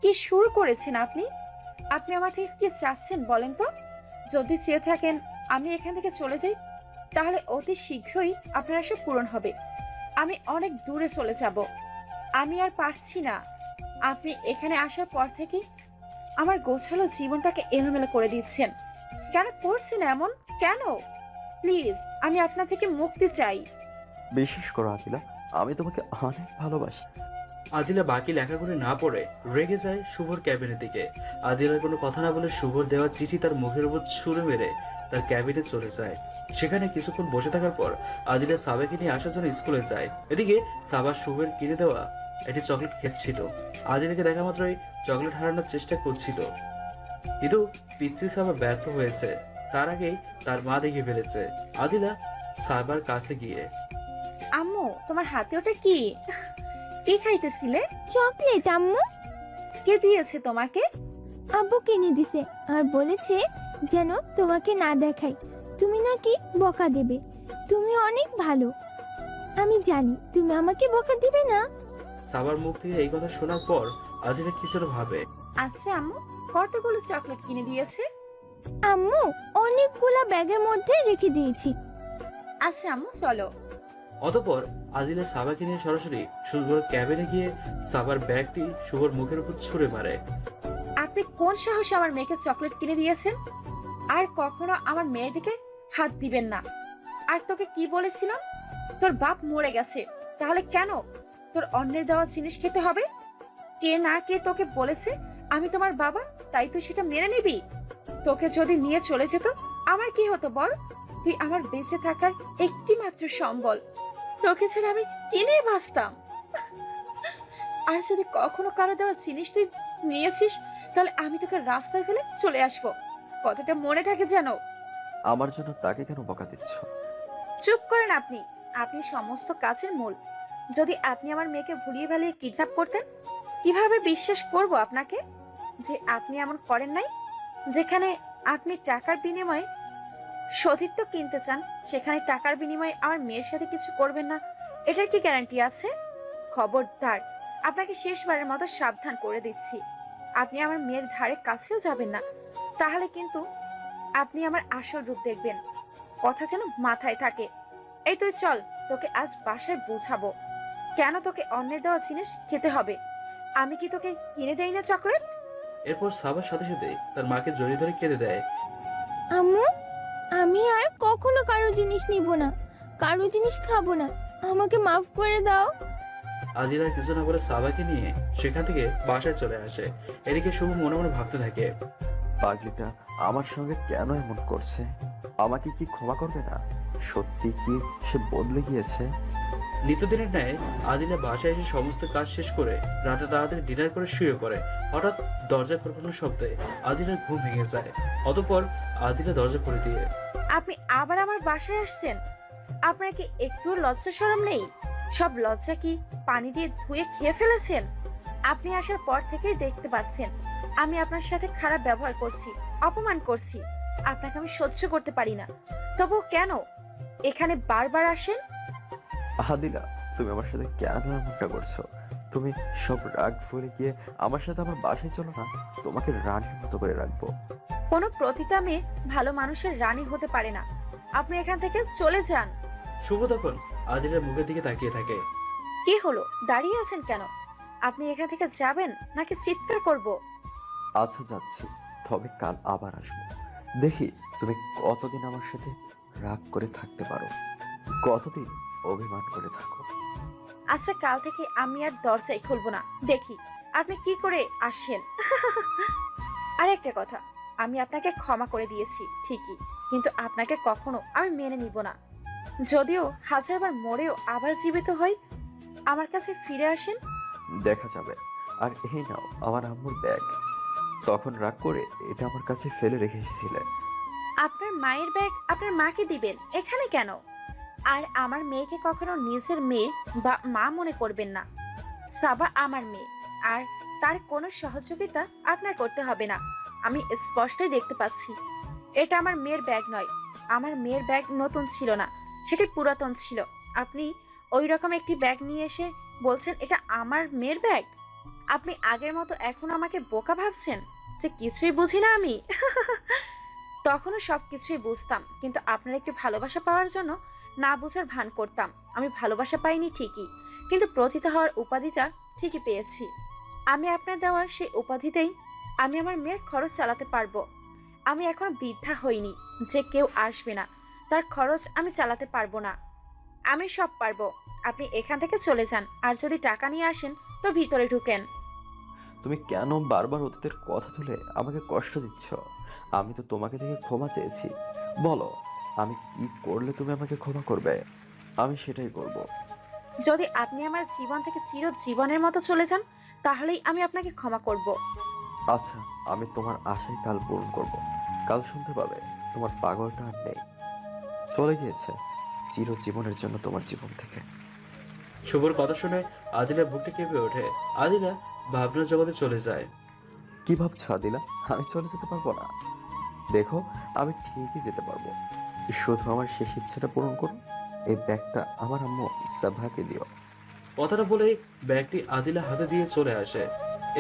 কি শুরু করেছেন আপনি? আপনি আমার থেকে কি চাচ্ছেন বলেন তো? যদি চেয়ে থাকেন আমি এখান থেকে চলে যাই, তাহলে অতি শীঘ্রই আপনার এসব পূরণ হবে। আমি অনেক দূরে চলে যাব। আমি আর পারছি না। আপনি এখানে আসার পর থেকে আমার গোছালো জীবনটাকে এলোমেলো করে দিচ্ছেন। কেন করছেন এমন? কেন? প্লিজ, আমি আপনার থেকে মুক্তি চাই। বিশ্বাস করো আদিলা, আমি তোমাকে অনেক ভালোবাসি। আদিলা বাকি লেখাগুলি না পড়ে রেগে যায় শুভর ক্যাবিনের দিকে। আদিলার কোনো কথা না বলে শুভর দেওয়া চিঠি তার মুখের উপর ছুঁড়ে মেরে তার ক্যাবিনে চলে যায়। সেখানে কিছুক্ষণ বসে থাকার পর আদিলা সাবাকে নিয়ে আসার জন্য স্কুলে যায়। এদিকে সাবা শুভের কিনে দেওয়া একটি চকলেট খেচ্ছিল। আদিলাকে দেখা মাত্রই চকলেট হারানোর চেষ্টা করছিল, কিন্তু পিচ্ছি সাবা ব্যর্থ হয়েছে। তার আগেই তার মা দেখে ফেলেছে। আদিলা সাবার কাছে গিয়ে, আম্মু, তোমার হাতে ওটা কি? কি খাইতেছিলে? চকলেট আম্মু। কে দিয়েছে তোমাকে? আব্বু কিনে দিছে আর বলেছে যেন তোমাকে না দেখাই, তুমি নাকি বকা দেবে। তুমি অনেক ভালো, আমি জানি তুমি আমাকে বকা দিবে না। সাবার মুখ থেকে এই কথা শোনার পর আদিলা কিছুটা ভাবে। আচ্ছা আম্মু, কতগুলো চকলেট কিনে দিয়েছে? আম্মু অনেকগুলা ব্যাগের মধ্যে রেখে দিয়েছি। আচ্ছা আম্মু, চলো। অতঃপর আদিলা সাবাকে নিয়ে সরাসরি শুভর ক্যাবিনে গিয়ে সাবার ব্যাগটি শুভর মুখের উপর ছুঁড়ে মারে। আপনি কোন সাহসে আমার মেয়েকে চকলেট কিনে দিয়েছেন? আর কখনো আমার মেয়ের দিকে হাত দিবেন না। আর তোকে কি বলেছিলাম? তোর বাপ মরে গেছে, তাহলে কেন তোর অন্যের দেওয়া জিনিস খেতে হবে? কে না কে তোকে বলেছে আমি তোমার বাবা, তাই তুই সেটা মেনে নিবি? তোকে যদি নিয়ে চলে যেত আমার কি হতো বল? তুই আমার বেঁচে থাকার একটি মাত্র সম্বল। তোকে ছাড়া আমি কি নিয়ে বাঁচতাম? আর যদি কখনো কারো দেওয়া জিনিস তুই নিয়েছিস, তাহলে আমি তোকে রাস্তায় ফেলে চলে আসবো। কথাটা মনে থাকে যেন। আমার জন্য তাকে কেন বকা দিচ্ছ? চুপ করেন আপনি। আপনি সমস্ত কাজের মূল। যদি আপনি আমার মেয়েকে ভুলিয়ে ভালিয়ে কিডন্যাপ করতেন, কিভাবে বিশ্বাস করব আপনাকে যে আপনি এমন করেন নাই? যেখানে আপনি টাকার বিনিময়ে সতীত্ব কিনতে চান, সেখানে টাকার বিনিময়ে আমার মেয়ের সাথে কিছু করবেন না, এটার কি গ্যারান্টি আছে? খবরদার, আপনাকে শেষবারের মতো সাবধান করে দিচ্ছি, আপনি আমার মেয়ের ধারে কাছেও যাবেন না। তাহলে কিন্তু আপনি আমার আসল রূপ দেখবেন। কথা যেন মাথায় থাকে। এই তুই চল, তোকে আজ বাসায় বোঝাবো কেন তোকে অন্যের দেওয়া জিনিস খেতে হবে। আমি কি তোকে কিনে দেই না চকলেট? এরপর সাবার সাথে সাথে তার মাকে জড়িয়ে ধরে কেঁদে দেয়। আম্মু, আমি আর কখনো কারো জিনিস নিব না, কারো জিনিস খাবো না, আমাকে মাফ করে দাও। আদিল আর কিছু না বলে সাবাকে নিয়ে সেখান থেকে বাসায় চলে আসে। এদিকে শুভ মনে মনে ভাবতে থাকে, পাগলিটা আমার সঙ্গে কেন এমন করছে? আমাকে কি ক্ষমা করবে না? সত্যি কি সে বদলে গিয়েছে? নিত্যদিনের ন্যায় আদিলা বাসায় এসে সমস্ত কাজ শেষ করে রাতে তাড়াতাড়ি ডিনার করে শুয়ে পড়ে। হঠাৎ দরজা খটখটানোর শব্দে আদিলার ঘুম ভেঙে যায়। অতঃপর আদিলা দরজা খুলে দিয়ে, আপনি আবার আমার বাসায় আসছেন? আপনার কি একটু লজ্জা শরম নেই? সব লজ্জা কি পানি দিয়ে ধুয়ে খেয়ে ফেলেছেন? আপনি আসার পর থেকেই দেখতে পাচ্ছেন আমি আপনার সাথে খারাপ ব্যবহার করছি, অপমান করছি। আপনাকে আমি সহ্য করতে পারি না। তবু কেন এখানে বারবার আসেন? আদিলা, তুমি আমার সাথে কেন এমনটা করছো? তুমি সব রাগ ভুলে গিয়ে আমার সাথে আমার বাসায় চলো না, তোমাকে রানীর মতো করে রাখবো। কোনো প্রতিটা মেয়ে ভালো মানুষের রানী হতে পারে না। আপনি এখান থেকে চলে যান। শুভ তখন আদিলার মুখের দিকে তাকিয়ে থাকে। কি হলো, দাঁড়িয়ে আছেন কেন? আপনি এখান থেকে যাবেন নাকি চিৎকার করব? আচ্ছা যাচ্ছি, তবে কাল আবার আসবো। দেখি তুমি কতদিন আমার সাথে রাগ করে থাকতে পারো, কতদিন অভিমান করে থাকো। আচ্ছা, কাল থেকে আমি আর দরজাই খুলবো না, দেখি আপনি কি করে আসেন। আর একটা কথা, আমি আপনাকে ক্ষমা করে দিয়েছি ঠিকই, কিন্তু আপনাকে কখনো আমি মেনে নিব না। যদিও হাজারবার মরেও আবার জীবিত হই, আমার কাছে ফিরে আসেন। দেখা যাবে। আর এই নাও আমার আম্মুর ব্যাগ, তখন রাগ করে এটা আমার কাছে ফেলে রেখে এসেছিলে। আপনার মায়ের ব্যাগ আপনার মাকে দিবেন এখানে কেন? আর আমার মেয়েকে কখনো নিজের মেয়ে বা মা মনে করবেন না। সাবা আমার মেয়ে, আর তার কোনো সহযোগিতা আপনার করতে হবে না। আমি স্পষ্টই দেখতে পাচ্ছি এটা আমার মেয়ের ব্যাগ নয়। আমার মেয়ের ব্যাগ নতুন ছিল না, সেটি পুরাতন ছিল। আপনি ওই রকম একটি ব্যাগ নিয়ে এসে বলছেন এটা আমার মেয়ের ব্যাগ। আপনি আগের মতো এখন আমাকে বোকা ভাবছেন যে কিছুই বুঝি না আমি। তখনও সব কিছুই বুঝতাম, কিন্তু আপনার একটু ভালোবাসা পাওয়ার জন্য না বুঝার ভান করতাম। আমি ভালোবাসা পাইনি ঠিকই, কিন্তু প্রথিত হওয়ার উপাধিটা ঠিকই পেয়েছি। আমি আপনার দেওয়ার সেই উপাধিতেই আমি আমার মেয়ের খরচ চালাতে পারবো। আমি এখন বৃদ্ধা হইনি যে কেউ আসবে না, তার খরচ আমি চালাতে পারবো না। আমি সব পারবো। আপনি এখান থেকে চলে যান, আর যদি টাকা নিয়ে আসেন তো ভিতরে ঢুকেন। তুমি কেন বারবার অতীতের কথা তুলে আমাকে কষ্ট দিচ্ছ? আমি তো তোমাকে থেকে ক্ষমা চেয়েছি। বলো, আমি কি করলে তুমি আমাকে ক্ষমা করবে? আমি সেটাই করব। যদি আপনি আমার জীবন থেকে চিরজীবনের মতো চলে যান, তাহলেই আমি আপনাকে ক্ষমা করব। আচ্ছা, আমি তোমার আশাই কাল পূরণ করব। কাল শুনতে পাবে তোমার পাগলটা আর নেই, চলে গিয়েছে চিরজীবনের জন্য তোমার জীবন থেকে। শুভর কথা শুনে আদিলার বুকটা কেঁপে ওঠে। আদিলা ভাবনার জগতে চলে যায়। কি ভাবছো আদিলা, আমি চলে যেতে পারবো না? দেখো, আমি ঠিকই যেতে পারবো। শুধু আমার শেষ ইচ্ছাটা পূরণ করো। এই ব্যাগটা আমার আম্মু সাভাকে দিও। কথাটা বলে ব্যাগটি আদিলা হাতে দিয়ে চলে আসে।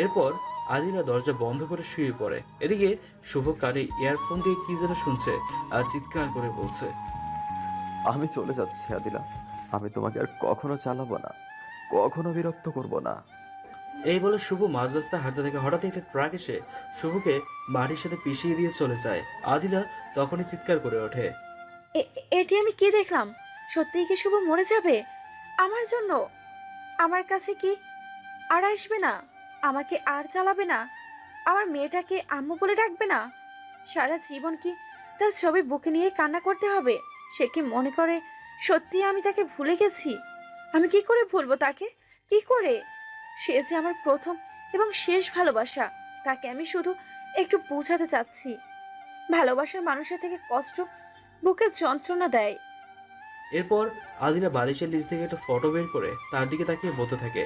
এরপর আদিলা দরজা বন্ধ করে শুয়ে পড়ে। এদিকে শুভ কানে ইয়ারফোন দিয়ে কি যেন শুনছে আর চিৎকার করে বলছে, আমি চলে যাচ্ছি আদিলা, আমি তোমাকে আর কখনো চালাবো না, কখনো বিরক্ত করব না। এই বলে শুভ মাঝ রাস্তায় হাঁটতে থাকে। হঠাৎ একটা ট্রাক এসে শুভকে মাটির সাথে পিষিয়ে দিয়ে চলে যায়। আদিলা তখনই চিৎকার করে ওঠে। এটি আমি কি দেখলাম? সত্যিই কি শুভ মরে যাবে আমার জন্য? আমার কাছে কি আর আসবে না? আমাকে আর চালাবে না? আমার মেয়েটাকে আম্মু বলে ডাকবে না? সারা জীবন কি তার ছবি বুকে নিয়ে কান্না করতে হবে? সে কি মনে করে সত্যি আমি তাকে ভুলে গেছি? আমি কি করে ভুলবো তাকে? কি করে? সে যে আমার প্রথম এবং শেষ ভালোবাসা। তাকে আমি শুধু একটু বোঝাতে চাচ্ছি, ভালোবাসার মানুষের থেকে কষ্ট বুকে যন্ত্রণা দেয়। এরপর আদিলা বালিশের নিচ থেকে একটা ফটো বের করে তার দিকে তাকিয়ে বলতে থাকে,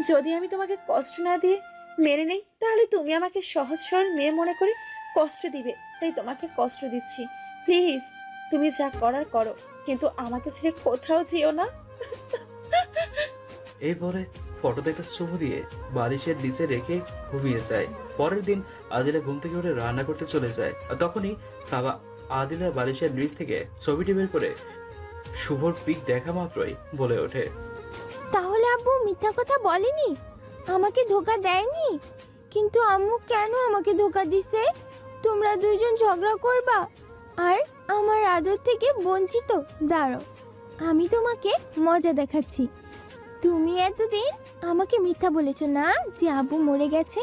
যদি আমি তোমাকে কষ্ট না দিয়ে মেনে নেই, তাহলে তুমি আমাকে সহজ সরল মেয়ে মনে করে কষ্ট দিবে। তাই তোমাকে কষ্ট দিচ্ছি। প্লিজ, তুমি যা করার করো, কিন্তু আমাকে ছেড়ে কোথাও যেও না। এরপরে ফটোতে একটা ছবি দিয়ে বালিশের নিচে রেখে ঘুমিয়ে যায়। পরের দিন আদিলা ঘুম থেকে উঠে রান্না করতে চলে যায়। আর তখনই সাবা আদিলার বালিশের নিচ থেকে ছবিটি বের করে শুভর পিক দেখা মাত্রই বলে ওঠে, তাহলে আব্বু মিথ্যা কথা বলেনি, আমাকে ধোকা দেয়নি? কিন্তু আম্মু কেন আমাকে ধোকা দিছে? তোমরা দুইজন ঝগড়া করবা আর আমার আদর থেকে বঞ্চিত? দাঁড়াও, আমি তোমাকে মজা দেখাচ্ছি। তুমি এতদিন আমাকে মিথ্যা বলেছো না যে আব্বু মরে গেছে?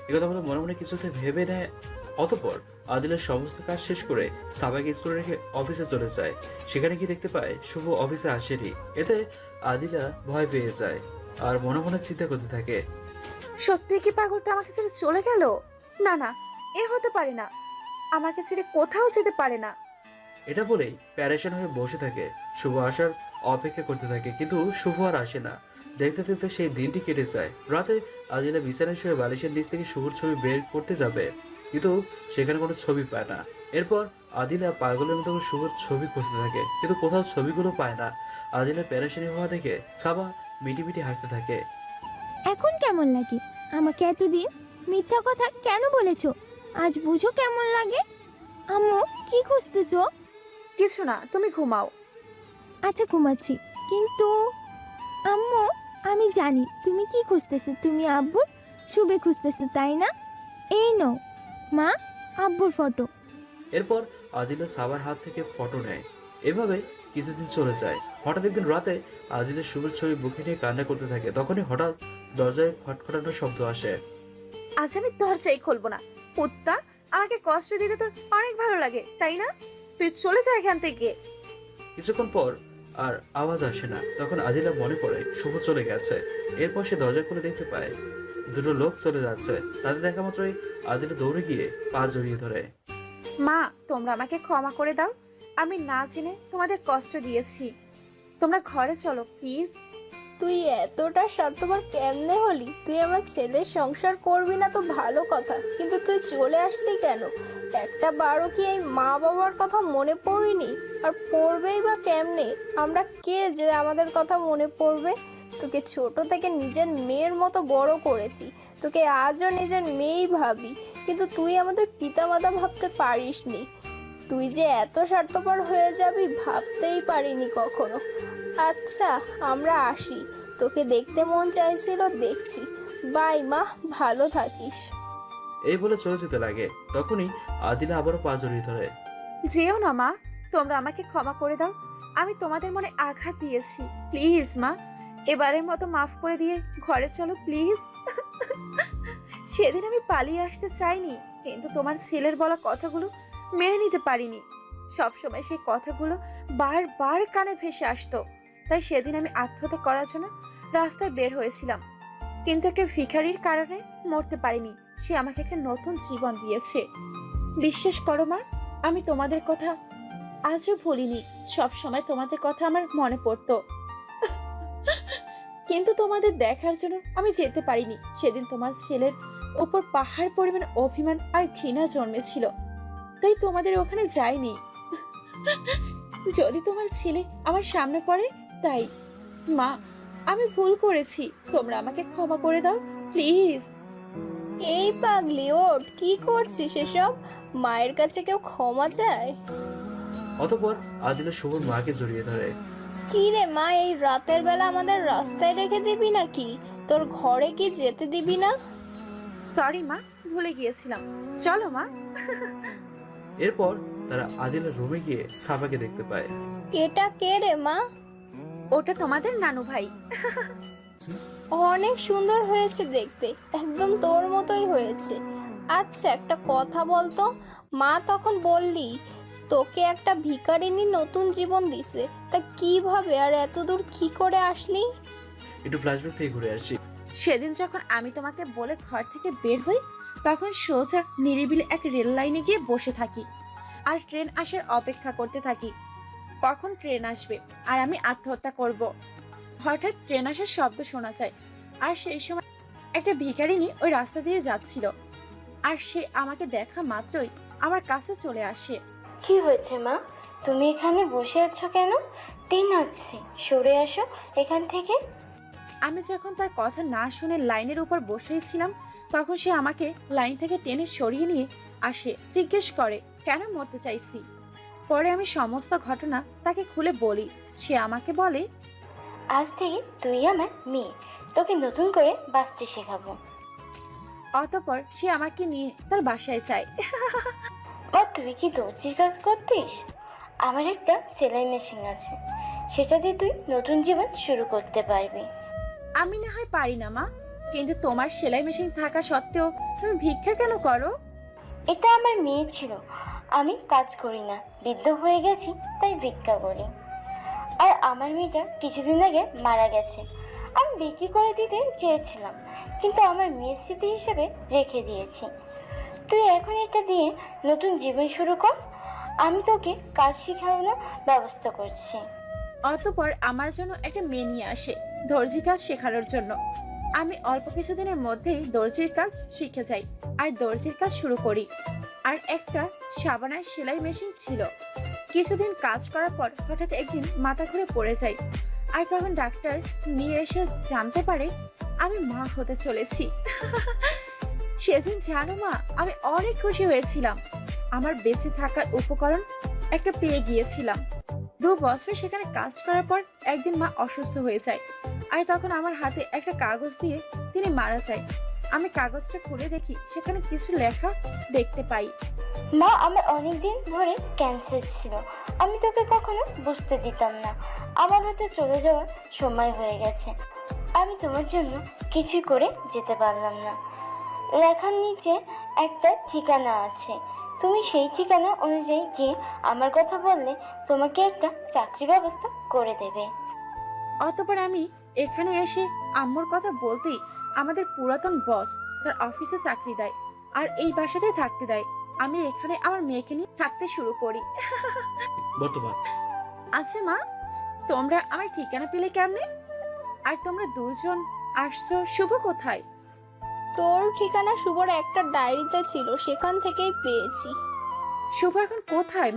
এ কথা বলে মনে মনে কিছু একটা ভেবে নেয়। অতঃপর আদিলের সমস্ত কাজ শেষ করে সাবাকে স্কুলে রেখে অফিসে চলে যায়। সেখানে গিয়ে দেখতে পায় শুভ অফিসে আসেনি। এতে আদিলা ভয় পেয়ে যায় আর মনে মনে চিন্তা করতে থাকে। সত্যি কি পাগলটা আমাকে ছেড়ে চলে গেল? না না, এ হতে পারে না, আমাকে ছেড়ে কোথাও যেতে পারে না। এটা বলেই প্যারেশান হয়ে বসে থাকে। শুভ আসার অপেক্ষা করতে থাকে, কিন্তু শুভ আর আসে না। দেখতে দেখতে সেই দিনটি কেটে যায়। রাতে আদিলা বিছানায় শুয়ে বালিশের নিচ থেকে শুভর ছবি বের করতে যাবে, কিন্তু সেখানে কোনো ছবি পায় না। এরপর আদিলা পাগলের মতো শুভর ছবি খুঁজতে থাকে, কিন্তু কোথাও ছবিগুলো পায় না। আদিলা প্যারেশানি হওয়া দেখে সাবা মিটিমিটি হাসতে থাকে। এখন কেমন লাগে? আমাকে এতদিন মিথ্যা কথা কেন বলেছো? আজ বুঝো কেমন লাগে? আম্মু কি খুঁজতেছো? কিছু না, তুমি ঘুমাও। আচ্ছা ঘুমাচ্ছি, কিন্তু আম্মু আমি জানি তুমি কি খুঁজতেছো। তুমি আব্বুর ছবি খুঁজতেছো, তাই না? এই নাও মা, আব্বুর ফটো। এরপর আদিলা সাবার হাত থেকে ফটো নেয়। এভাবে কিছুদিন চলে যায়। হঠাৎ একদিন রাতে আদিলের শুভের ছবি বুকে নিয়ে কান্না করতে থাকে। তখনই হঠাৎ দরজায় খটখটানোর শব্দ আসে। আজ আমি দরজাই খুলবো না। কুত্তা, আমাকে কষ্ট দিতে তোর অনেক ভালো লাগে, তাই না? তুই চলে যা এখান থেকে। কিছুক্ষণ পর আর আওয়াজ আসে না। তখন আদিলা মনে পড়ে শুভ চলে গেছে। এরপর সে দরজা খুলে দেখতে পায় দুটো লোক চলে যাচ্ছে। তাদের দেখা মাত্রই আদিলা দৌড়ে গিয়ে পা জড়িয়ে ধরে। মা, তোমরা আমাকে ক্ষমা করে দাও, আমি না জেনে তোমাদের কষ্ট দিয়েছি। তোমরা ঘরে চলো প্লিজ। তুই এতটা স্বার্থপর কেমনে হলি? তুই আমার ছেলের সংসার করবি না তো ভালো কথা, কিন্তু তুই চলে আসলি কেন? একটা বারও কি এই মা বাবার কথা মনে পড়েনি? আর পড়বেই বা কেমনে? আমরা কে যে আমাদের কথা মনে পড়বে? তোকে ছোট থেকে নিজের মেয়ের মতো বড় করেছি, তোকে আজও নিজের মেয়েই ভাবি, কিন্তু তুই আমাদের পিতামাতা ভাবতে পারিসনি। তুই যে এত স্বার্থপর হয়ে যাবি ভাবতেই পারিনি কখনো। আচ্ছা আমরা আসি, তোকে দেখতে মন চাইছিল, দেখছি। বাই মা, ভালো থাকিস। এই বলে চলে যেতে লাগে। তখনই আদিলা আবারও পা জড়িয়ে ধরে। যেও না মা, তোমরা আমাকে ক্ষমা করে দাও, আমি তোমাদের মনে আঘাত দিয়েছি। প্লিজ মা, এবারের মতো মাফ করে দিয়ে ঘরে চলো প্লিজ। সেদিন আমি পালিয়ে আসতে চাইনি, কিন্তু তোমার ছেলের বলা কথাগুলো মেনে নিতে পারিনি। সবসময় সেই কথাগুলো বারবার কানে ভেসে আসতো, তাই সেদিন আমি আত্মহত্যা করার জন্য রাস্তায় বের হয়েছিলাম। কিন্তু একটা ভিখারির কারণে মরতে পারিনি। সে আমাকে একটা নতুন জীবন দিয়েছে। বিশ্বাস করো মা, আমি তোমাদের কথা আজও ভুলিনি। সব সময় তোমাদের কথা আমার মনে পড়তো, কিন্তু তোমাদের দেখার জন্য আমি যেতে পারিনি। সেদিন তোমার ছেলের উপর পাহাড় পরিমাণ অভিমান আর ঘৃণা জন্মেছিল, তাই তোমাদের ওখানে যাইনি। যদি তোমার ছেলে আমার সামনে পড়ে, তাই মা আমি ভুল করেছি, তোমরা আমাকে ক্ষমা করে দাও প্লিজ। এই পাগলি ওঠ, কি করছিস এসব? মায়ের কাছে কেউ ক্ষমা চায়? অতঃপর আদিলা শুভর মাকে জড়িয়ে ধরে। কি রে মা, এই রাতের বেলা আমাদের রাস্তায় রেখে দিবি নাকি? তোর ঘরে কি যেতে দিবি না? সরি মা, ভুলে গিয়েছিলাম, চলো মা। এরপর তারা আদিলার রুমে গিয়ে সাবাকে দেখতে পায়। এটা কে রে মা? ওটা তোমাদের নানু ভাই। অনেক সুন্দর হয়েছে দেখতে, একদম তোর মতোই হয়েছে। আচ্ছা একটা কথা বলতো, মা তখন বললি তোকে একটা ভিখারিনী নতুন জীবন দিছে, তা কিভাবে আর এত দূর কি করে আসলি? একটু ফ্ল্যাশব্যাক থেকে ঘুরে আসি। সেদিন যখন আমি তোমাকে বলে ঘর থেকে বের হই, তখন সোজা নিরিবিলি এক রেল লাইনে গিয়ে বসে থাকি আর ট্রেন আসার অপেক্ষা করতে থাকি কখন ট্রেন আসবে আর আমি আত্মহত্যা করব। হঠাৎ ট্রেন আসার শব্দ শোনা যায়, আর সেই সময় একটা ভিখারিনী ওই রাস্তা দিয়ে যাচ্ছিল, আর সে আমাকে দেখা মাত্রই আমার কাছে চলে আসে। কি হয়েছে মা, তুমি এখানে বসে আছো কেন? দিন হচ্ছে, সরে আসো এখান থেকে। আমি যখন তার কথা না শুনে লাইনের উপর বসেছিলাম, তখন সে আমাকে লাইন থেকে টেনে সরিয়ে নিয়ে আসে, জিজ্ঞেস করে কেন মরতে চাইছি। পরে আমি সমস্ত ঘটনা তাকে খুলে বলি। সে আমাকে বলে, আজ থেকে তুই আমার মেয়ে, তোকে নতুন করে বাঁচতে শেখাবো। অতঃপর সে আমাকে নিয়ে তার বাসায় যায়। মা তুই কি দর্জির কাজ করতিস? আমার একটা সেলাই মেশিন আছে, সেটা দিয়ে তুই নতুন জীবন শুরু করতে পারবি। আমি না হয় পারি না মা, কিন্তু তোমার সেলাই মেশিন থাকা সত্ত্বেও তুমি ভিক্ষা কেন করো? এটা আমার মেয়ে ছিল, আমি কাজ করি না, বৃদ্ধ হয়ে গেছি তাই ভিক্ষা করি। আর আমার মেয়েটা কিছুদিন আগে মারা গেছে, আমি বিক্রি করে দিতে চেয়েছিলাম, কিন্তু আমার মেয়ের স্মৃতি হিসেবে রেখে দিয়েছি। তুই এখন এটা দিয়ে নতুন জীবন শুরু কর, আমি তোকে কাজ শেখানোর ব্যবস্থা করছি। অতঃপর আমার জন্য একটা মেয়ে নিয়ে আসে দর্জি কাজ শেখানোর জন্য। আমি অল্প কিছুদিনের মধ্যেই দর্জির কাজ শিখে যাই আর দর্জির কাজ শুরু করি। আর একটা সাবানার সেলাই মেশিন ছিল। কিছুদিন কাজ করার পর হঠাৎ একদিন মাথা ঘুরে পড়ে যাই, আর তখন ডাক্তার নিয়ে এসে জানতে পারে আমি মা হতে চলেছি। সেদিন জানো মা, আমি অনেক খুশি হয়েছিলাম। আমার বেঁচে থাকার উপকরণ একটা পেয়ে গিয়েছিলাম। 2 বছর সেখানে কাজ করার পর একদিন মা অসুস্থ হয়ে যায়, আর তখন আমার হাতে একটা কাগজ দিয়ে তিনি মারা যায়। আমি কাগজটা খুলে দেখি, সেখানে কিছু লেখা দেখতে পাই। মা, আমার অনেক দিন ধরে ক্যান্সার ছিল, আমি তোকে কখনো বুঝতে দিতাম না। আমার হয়তো চলে যাওয়ার সময় হয়ে গেছে, আমি তোমার জন্য কিছুই করে যেতে পারলাম না। লেখার নিচে একটা ঠিকানা আছে, তুমি সেই ঠিকানা অনুযায়ী গিয়ে আমার কথা বললে তোমাকে একটা চাকরির ব্যবস্থা করে দেবে। অতঃপর আমি এখানে এসে আম্মুর কথা বলতেই আমাদের পুরাতন বস তার অফিসে চাকরি দেয় আর এই বাসাতেই থাকতে দেয়। আমি এখানে আমার মেয়েকে নিয়ে থাকতে শুরু করি। বর্তমান আচ্ছা মা, তোমরা আমার ঠিকানা পেলে কেমনে? আর তোমরা দুজন আসছো, শুভ কোথায়? তোর ঠিকানা শুভর একটা ডায়েরিতে ছিল, সেখান থেকেই পেয়েছি। শুভ এখন কোথায়?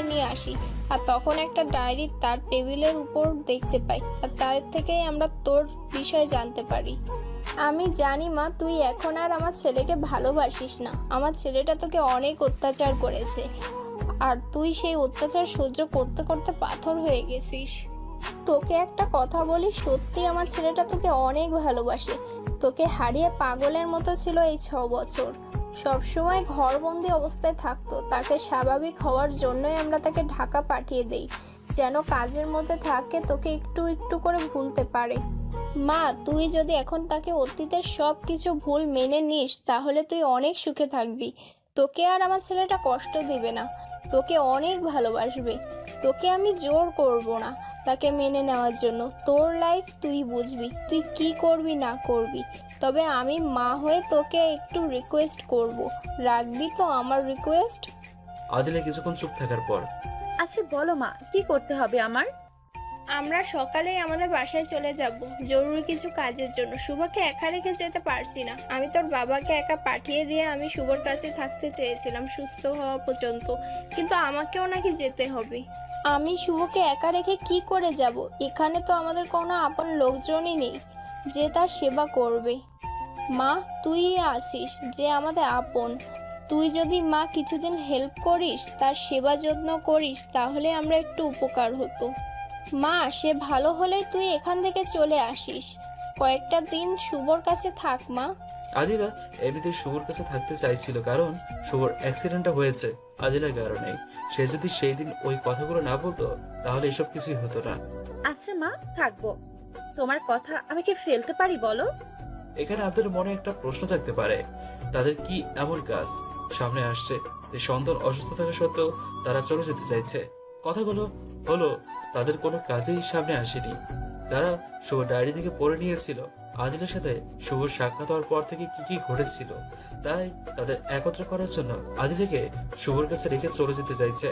নিয়ে আসি, আর তখন একটা ডায়েরি তার টেবিলের উপর দেখতে পাই, আর তার থেকেই আমরা তোর বিষয়ে জানতে পারি। আমি জানি মা, তুই এখন আর আমার ছেলেকে ভালোবাসিস না। আমার ছেলেটা তোকে অনেক অত্যাচার করেছে, আর তুই সেই অত্যাচার সহ্য করতে করতে পাথর হয়ে গেছিস। তোকে একটা কথা বলি, সত্যি আমার ছেলেটা তোকে অনেক ভালোবাসে। তোকে হারিয়ে পাগলের মতো ছিল এই 6 বছর। সবসময় ঘরবন্দি অবস্থায় থাকতো। তাকে স্বাভাবিক হওয়ার জন্যই আমরা তাকে ঢাকা পাঠিয়ে দেই, যেন কাজের মধ্যে থাকে, তোকে একটু একটু করে ভুলতে পারে। মা, তুই যদি এখন তাকে অতীতের সব কিছু ভুল মেনে নিস, তাহলে তুই অনেক সুখে থাকবি। তোকে আর আমার ছেলেটা কষ্ট দিবে না, তোকে অনেক ভালোবাসবে। তোকে আমি জোর করব না তাকে মেনে নেওয়ার জন্য। তোর লাইফ তুই বুঝবি, তুই কি করবি না করবি। তবে আমি মা হয়ে তোকে একটু রিকোয়েস্ট করব, রাখবি তো আমার রিকোয়েস্ট? আদিলা কিছুক্ষণ চুপ থাকার পর, আচ্ছা বলো মা, কি করতে হবে আমার? আমরা সকালেই আমাদের বাসায় চলে যাব জরুরি কিছু কাজের জন্য। শুভকে একা রেখে যেতে পারছি না। আমি তোর বাবাকে একা পাঠিয়ে দিয়ে আমি শুভর কাছে থাকতে চেয়েছিলাম সুস্থ হওয়া পর্যন্ত, কিন্তু আমাকেও নাকি যেতে হবে। আমি শুভকে একা রেখে কি করে যাব? এখানে তো আমাদের কোনো আপন লোকজনই নেই যে তার সেবা করবে। মা, তুই আছিস যে আমাদের আপন। তুই যদি মা কিছুদিন হেল্প করিস, তার সেবা যত্ন করিস, তাহলে আমরা একটু উপকার হতো। মা, সে ভালো হলেই তুই এখান থেকে চলে আসিস। কয়েকটা দিন শুভর কাছে থাক মা। আদিলা এমনিতে শুভর কাছে থাকতে চাইছিল, কারণ শুভর অ্যাক্সিডেন্টটা হয়েছে আদিলার কারণে। সে যদি সেই দিন ওই কথাগুলো না বলতো, তাহলে এসব কিছুই হতো না। আচ্ছা মা, থাকবো। তোমার কথা আমি কি ফেলতে পারি বলো? এখানে আপনাদের মনে একটা প্রশ্ন থাকতে পারে, তাদের কি এমন কাজ সামনে আসছে যে সন্তান অসুস্থ থাকা সত্ত্বেও তারা চলে যেতে চাইছে? কথাগুলো হলো তাদের কোনো কাজেই সামনে আসেনি, তারা শুভ ডায়েরি থেকে পড়ে নিয়েছিল আদিলের সাথে শুভর সাক্ষাৎ হওয়ার পর থেকে কি কি ঘটেছিল, তাই তাদের একত্র করার জন্য আদিলকে শুভর কাছে রেখে চলে যেতে চাইছে।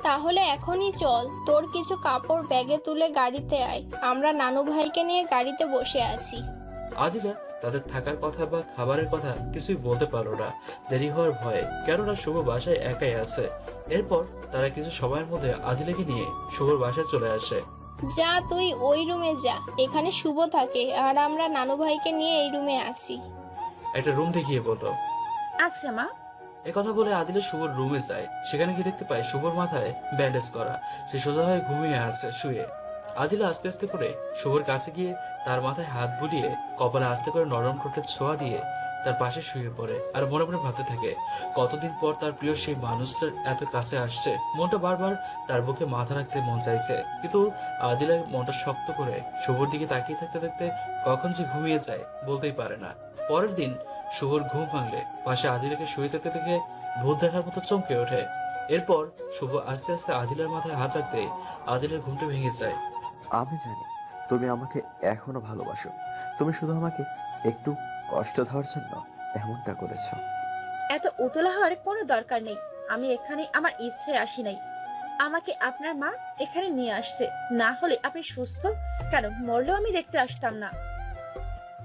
তাহলে এখনই চল, তোর কিছু কাপড় ব্যাগে তুলে গাড়িতে আয়, আমরা নানু ভাইকে নিয়ে গাড়িতে বসে আছি। আদিলা তাদের থাকার কথা বা খাবারের কথা কিছুই বলতে পারলো না, দেরি হওয়ার ভয়ে, কেননা শুভ বাসায় একাই আছে। এরপর তারা কিছু সময়ের মধ্যে আদিলাকে নিয়ে শুভর বাসায় চলে আসে। যা তুই ওই রুমে যা, এখানে শুভ থাকে আর আমরা নানু ভাইকে নিয়ে এই রুমে আছি। একটা রুম দেখিয়ে বলল। আচ্ছা মা। কথা বলে আদিলা শুভর রুমে যায়। সেখানে গিয়ে দেখতে পায় শুভর মাথায় ব্যান্ডেজ করা, সে সোজা হয়ে ঘুমিয়ে আছে শুয়ে। আদিলা আস্তে আস্তে করে শুভর কাছে গিয়ে তার মাথায় হাত বুলিয়ে কপালে আস্তে করে নরম ঠোঁটের ছোঁয়া দিয়ে তার পাশে শুয়ে পড়ে আর মনে মনে ভাবতে থাকে কতদিন পর তার প্রিয় সেই মানুষটার এত কাছে আসছে। মনটা বারবার তার বুকে মাথা রাখতে মন চাইছে, কিন্তু আদিলা মনটা শক্ত করে শুভর দিকে তাকিয়ে থাকতে থাকতে কখন যে ঘুমিয়ে যায় বলতেই পারে না। পরের দিন শুভর ঘুম ভাঙলে পাশে আদিলাকে শুয়ে থাকতে থেকে ভূত দেখার মতো চমকে ওঠে। এরপর শুভ আস্তে আস্তে আদিলার মাথায় হাত রাখতে আদিলার ঘুমটা ভেঙে যায়। আমি জানি তুমি আমাকে এখনো ভালোবাসো, তুমি শুধু আমাকে একটু কষ্ট দেওয়ার জন্য এমনটা করেছো। এত উতলা হওয়ার কোনো দরকার নেই। আমি এখানে আমার ইচ্ছায় আসি নাই। আমাকে আপনার মা এখানে নিয়ে আসছে, না হলে আপনি সুস্থ কেন মরলেও আমি দেখতে আসতাম না।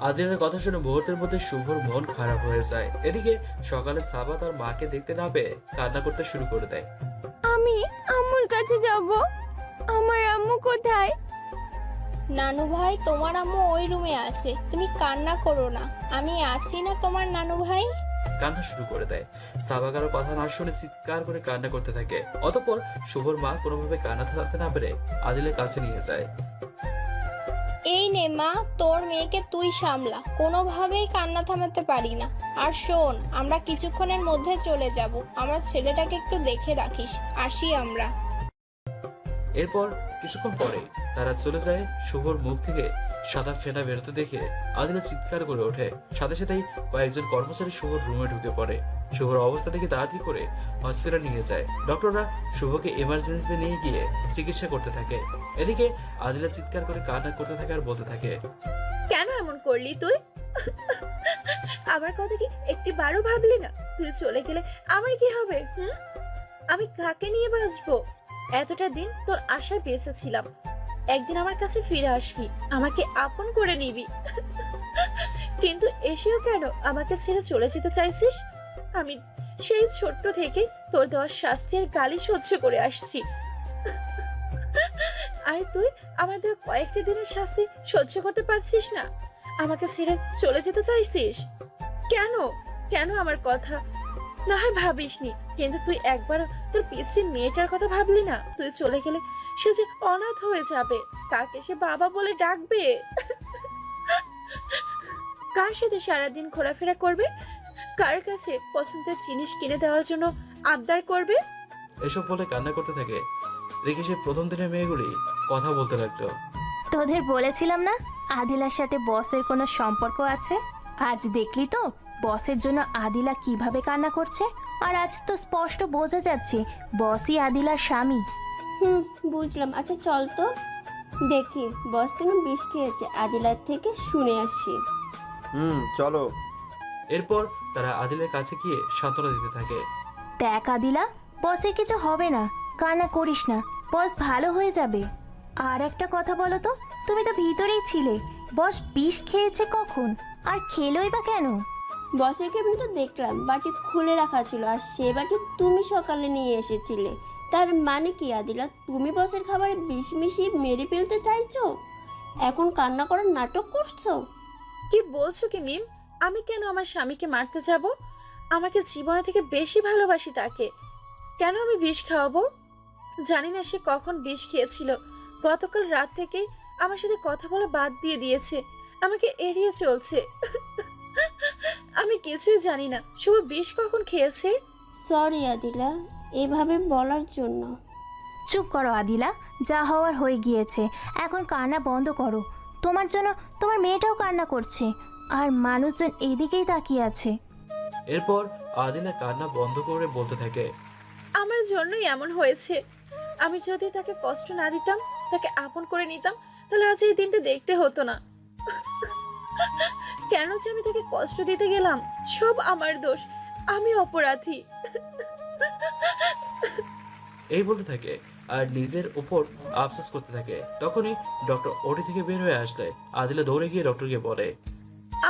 আদিলের কথা শুনে মুহূর্তের মধ্যে শুভর মন খারাপ হয়ে যায়। এদিকে সকালে সাবা তার মাকে দেখতে না পেয়ে কান্না করতে শুরু করে দেয়। আমি আম্মুর কাছে যাব। আমার আম্মু কোথায়? নানু ভাই, তোমার আম্মু ওই রুমে আছে, তুমি কান্না করো না, আমি আছি না তোমার নানু ভাই। কান্না শুরু করে দেয়। সাবা কারো কথা না শুনে চিৎকার করে কান্না করতে থাকে। অতঃপর শুভর মা কোনোভাবে কান্না থামাতে না পেরে আদিলের কাছে নিয়ে যায়। এই নে মা, তোর মেয়েকে তুই সামলা, কোনোভাবেই কান্না থামাতে পারি না। আর শোন, আমরা কিছুক্ষণের মধ্যে চলে যাব, আমার ছেলেটাকে একটু দেখে রাখিস, আসি আমরা। এরপর কিছুক্ষণ পরে তারা চলে যায়। শুভর মুখ থেকে সাদা ফেনা বেরোতে দেখে আদিলা চিৎকার করে ওঠে। সাথে সাথেই কয়েকজন কর্মচারী শুভর রুমে ঢুকে পড়ে। শুভর অবস্থা দেখে তাড়াতাড়ি করে হসপিটাল নিয়ে যায়। ডক্টররা শুভকে এমার্জেন্সিতে নিয়ে গিয়ে চিকিৎসা করতে থাকে। এদিকে আদিলা চিৎকার করে কান্না করতে থাকে আর বলতে থাকে, কেন এমন করলি তুই? আমার কথা কি একটি বারও ভাবলি না? তুই চলে গেলে আমার কি হবে? আমি কাকে নিয়ে বাঁচবো? এতটা দিন তোর আশায় বেঁচেছিলাম, একদিন আমার কাছে ফিরে আসবি, আমাকে আপন করে নিবি। কিন্তু এসেও কেন আমাকে ছেড়ে চলে যেতে চাইছিস? আমি সেই ছোট্ট থেকে তোর দেওয়ার শাস্তির গালি সহ্য করে আসছি, আর তুই আমার দেওয়া কয়েকটা দিনের শাস্তি সহ্য করতে পারছিস না? আমাকে ছেড়ে চলে যেতে চাইছিস কেন? কেন আমার কথা না হয় ভাবিসনি, কিন্তু তুই একবার তোর পিচ্ছি মেয়েটার কথা ভাবলি না? তুই চলে গেলে সে যে অনাথ হয়ে যাবে, কাকে সে বাবা বলে ডাকবে? কার সাথে সারাদিন ঘোরাফেরা করবে? কার কাছে পছন্দের জিনিস কিনে দেওয়ার জন্য আবদার করবে? এসব বলে কান্না করতে থাকে। দেখে সে প্রথম দিনের মেয়েগুলি কথা বলতে লাগলো। তোদের বলেছিলাম না আদিলার সাথে বসের কোনো সম্পর্ক আছে? আজ দেখলি তো বসের জন্য আদিলা কিভাবে কান্না করছে। আর আজ তো স্পষ্ট বোঝা যাচ্ছে বসই আদিলার স্বামী। বুঝলাম। আচ্ছা চল তো দেখি বস কেন বিষ খেয়েছে, আদিলার থেকে শুনে আসি। চলো। এরপর তারা আদিলের কাছে গিয়ে সান্ত্বনা দিতে থাকে। দেখ আদিলা, বসের কিছু হবে না, কান্না করিস না, বস ভালো হয়ে যাবে। আর একটা কথা বলো তো, তুমি তো ভিতরেই ছিলে, বস বিষ খেয়েছে কখন আর খেলোই বা কেন? বসের কেবিন তো দেখলাম বাটি খুলে রাখা ছিল, আর সে বাটি তুমি সকালে নিয়ে এসেছিলে। তার মানে কি আদিলা, তুমি বসের খাবারে বিষ মিশিয়ে মেরে ফেলতে চাইছো? এখন কান্না করার নাটক করছো? কি বলছো কি মিম? আমি কেন আমার স্বামীকে মারতে যাব? আমাকে জীবনে থেকে বেশি ভালোবাসি তাকে, কেন আমি বিষ খাওয়াবো? জানি না সে কখন বিষ খেয়েছিল, গতকাল রাত থেকেই আমার সাথে কথা বলা বাদ দিয়ে দিয়েছে, আমাকে এড়িয়ে চলছে। আমি কিছুই জানি না শুভ বিষ কখন খেয়েছে। সরি আদিলা এভাবে বলার জন্য। চুপ করো আদিলা, যা হওয়ার হয়ে গিয়েছে, এখন কান্না বন্ধ করো। তোমার জন্য তোমার মেয়েটাও কান্না করছে, আর মানুষজন এদিকেই তাকিয়ে আছে। এরপর আদিলা কান্না বন্ধ করে বলতে থাকে, আমার জন্যই এমন হয়েছে। আমি যদি তাকে কষ্ট না দিতাম, তাকে আপন করে নিতাম, তাহলে আজ এই দিনটা দেখতে হতো না। কেন যে আমি তাকে কষ্ট দিতে গেলাম? সব আমার দোষ, আমি অপরাধী। এই বলতে থাকে আর নিজের উপর আফসোস করতে থাকে। তখনই ডক্টর ওটি থেকে বের হয়ে আসলে আদিলা দৌড়ে গিয়ে ডক্টরকে বলে,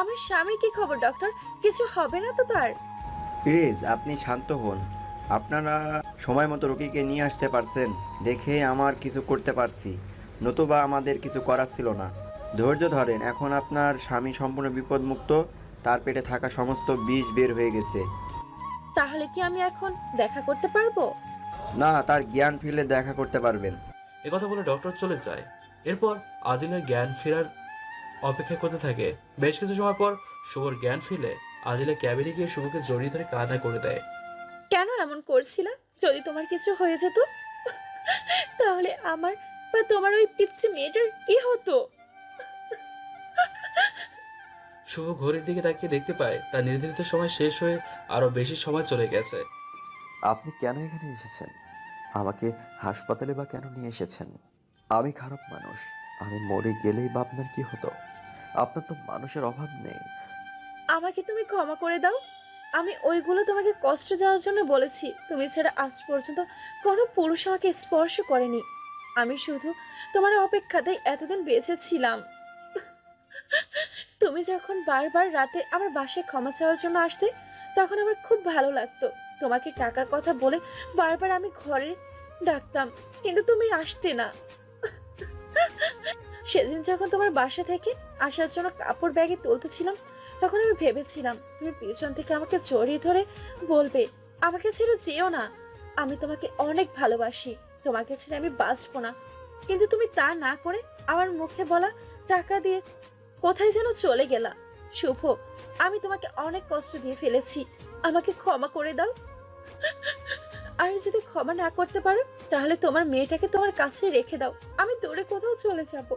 আমার স্বামীর কি খবর ডক্টর? কিছু হবে না তো তার? প্লিজ আপনি শান্ত হন। আপনারা সময় মতো রোগীকে নিয়ে আসতে পারছেন দেখে আমার কিছু করতে পারছি, নতুবা আমাদের কিছু করার ছিল না। ধৈর্য ধরেন, এখন আপনার স্বামী সম্পূর্ণ বিপদমুক্ত, তার পেটে থাকা সমস্ত বিষ বের হয়ে গেছে। তাহলে কি আমি এখন দেখা করতে পারবো? না, তার জ্ঞান ফিরলে দেখা করতে পারবেন। একথা বলে ডক্টর চলে যায়। এরপর আদিলের জ্ঞান ফেরার অপেক্ষা করতে থাকে। বেশ কিছু সময় পর শুভর জ্ঞান ফিরলে আদিলা ক্যাবিনে গিয়ে শুভকে জড়িয়ে ধরে কান্না করে দেয়। কেন এমন করছিলা? যদি তোমার কিছু হয়ে যেত তাহলে আমার বা তোমার ওই পিচ্ছি মেয়েটার কি হতো? শুভ ঘড়ির দিকে তাকিয়ে দেখতে পায় তার নির্ধারিত সময় শেষ হয়ে আরো বেশি সময় চলে গেছে। আপনি কেন এখানে এসেছেন? আমাকে হাসপাতালে বা কেন নিয়ে এসেছেন? আমি খারাপ মানুষ, আমি মরে গেলেই বা আপনার কি হতো? আপনার তো মানুষের অভাব নেই। আমাকে তুমি ক্ষমা করে দাও। আমি ওইগুলো তোমাকে কষ্ট দেওয়ার জন্য বলেছি। তুমি ছাড়া আজ পর্যন্ত কোনো পুরুষ আমাকে স্পর্শ করেনি। আমি শুধু তোমার অপেক্ষাতেই এতদিন বেঁচে ছিলাম। তুমি যখন বারবার রাতে আমার বাসায় ক্ষমা চাওয়ার জন্য আসতে, তখন আমার খুব ভালো লাগতো। তোমাকে টাকার কথা বলে বারবার আমি ঘরে ডাকতাম, কিন্তু তুমি আসতে না। সেদিন যখন তোমার বাসা থেকে আসার জন্য কাপড় ব্যাগে তুলতেছিলাম, তখন আমি ভেবেছিলাম তুমি পিছন থেকে আমাকে জড়িয়ে ধরে বলবে, আমাকে ছেড়ে যেও না, আমি তোমাকে অনেক ভালোবাসি, তোমাকে ছেড়ে আমি বাঁচবো না। কিন্তু তুমি তা না করে আমার মুখে বলা টাকা দিয়ে কোথায় যেন চলে গেলা। শুভ, আমি তোমাকে অনেক কষ্ট দিয়ে ফেলেছি, আমাকে ক্ষমা করে দাও। আর যদি ক্ষমা না করতে পারো, তাহলে তোমার মেয়েটাকে তোমার কাছে রেখে দাও, আমি দূরে কোথাও চলে যাব।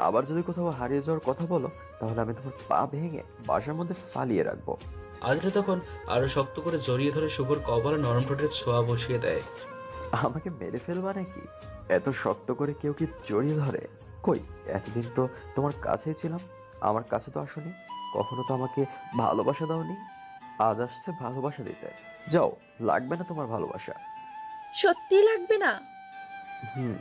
আবার যদি কোথাও হারিয়ে যাওয়ার কথা বলো, তাহলে আমি তোমার পা ভেঙে বাসার মধ্যে ফালিয়ে রাখবো। আদিলা তখন আরো শক্ত করে জড়িয়ে ধরে শুভর কপালে নরম ঠোঁটের ছোঁয়া বসিয়ে দেয়। আমাকে মেরে ফেলবা নাকি? এত শক্ত করে কেউ কি জড়িয়ে ধরে? কই, এতদিন তো তোমার কাছেই ছিলাম, আমার কাছে তো আসোনি, কখনো তো আমাকে ভালোবাসা দাওনি। আজ আসছে ভালোবাসা দিতে। যাও, লাগবে না তোমার ভালোবাসা। সত্যি লাগবে না? হুম।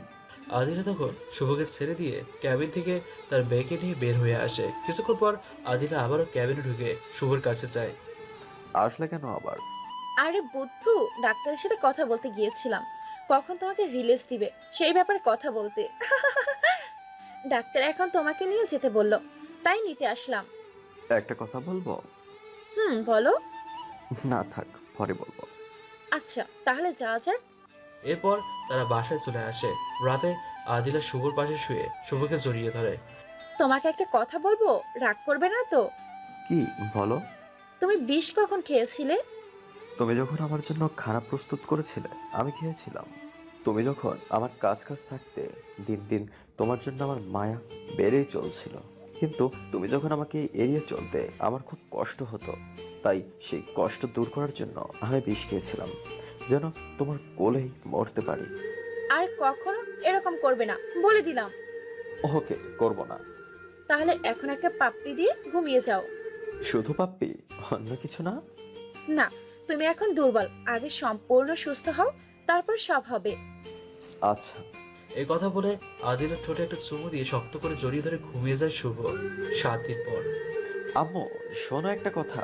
আদিলা তখন শুভকে ছেড়ে দিয়ে ক্যাবিন থেকে তার ব্যাগে নিয়ে বের হয়ে আসে। কিছুক্ষণ পর আদিলা আবারও ক্যাবিনে ঢুকে শুভর কাছে যায়। আসলে কেন আবার? আরে বুদ্ধু, ডাক্তারের সাথে কথা বলতে গিয়েছিলাম, কখন তোমাকে রিলিজ দিবে সেই ব্যাপারে কথা বলতে। ডাক্তার এখন তোমাকে নিয়ে যেতে বললো, তাই নিতে আসলাম। একটা কথা বলবো? বলো। না থাক, পরে বলবো। আচ্ছা, তাহলে যাওয়া যাক। এরপর তারা বাসায় চলে আসে। রাতে আদিলা শুভর পাশে শুয়ে শুভকে জড়িয়ে ধরে। তোমাকে একটা কথা বলবো, রাগ করবে না তো? কি বলো? তুমি বিষ কখন খেয়েছিলে? তুমি যখন আমার জন্য খানা প্রস্তুত করেছিলে, আমি খেয়েছিলাম। তুমি যখন আমার কাছ থাকতে, দিন দিন তোমার জন্য আমার মায়া বেড়েই চলছিল। কিন্তু তুমি যখন আমাকে এড়িয়ে চলতে, আমার খুব কষ্ট হতো। তাই সেই কষ্ট দূর করার জন্য আমি বিষ খেয়েছিলাম, যেন তোমার কোলেই মরতে পারি। আর কখনো এরকম করবে না, বলে দিলাম। ওকে, করব না। তাহলে এখন একটা পাপ্পি দিয়ে ঘুমিয়ে যাও। শুধু পাপ্পি, অন্য কিছু না? না, তুমি এখন দুর্বল, আগে সম্পূর্ণ সুস্থ হও, তারপর সব হবে। আচ্ছা। এই কথা বলে আদিলার ঠোঁটে একটা চুমু দিয়ে শক্ত করে জড়িয়ে ধরে ঘুমিয়ে যায় শুভ। 7 দিন পর। আম্মু, শোনো একটা কথা।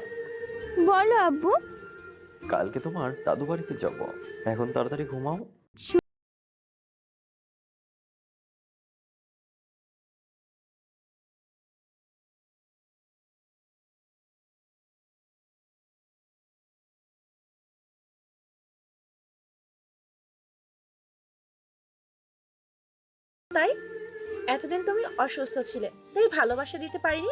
বলো আব্বু। কালকে তোমার দাদু বাড়িতে যাব, এখন তাড়াতাড়ি ঘুমাও। তাই এতদিন তুমি অসুস্থ ছিলে, তাই ভালোবাসা দিতে পারিনি।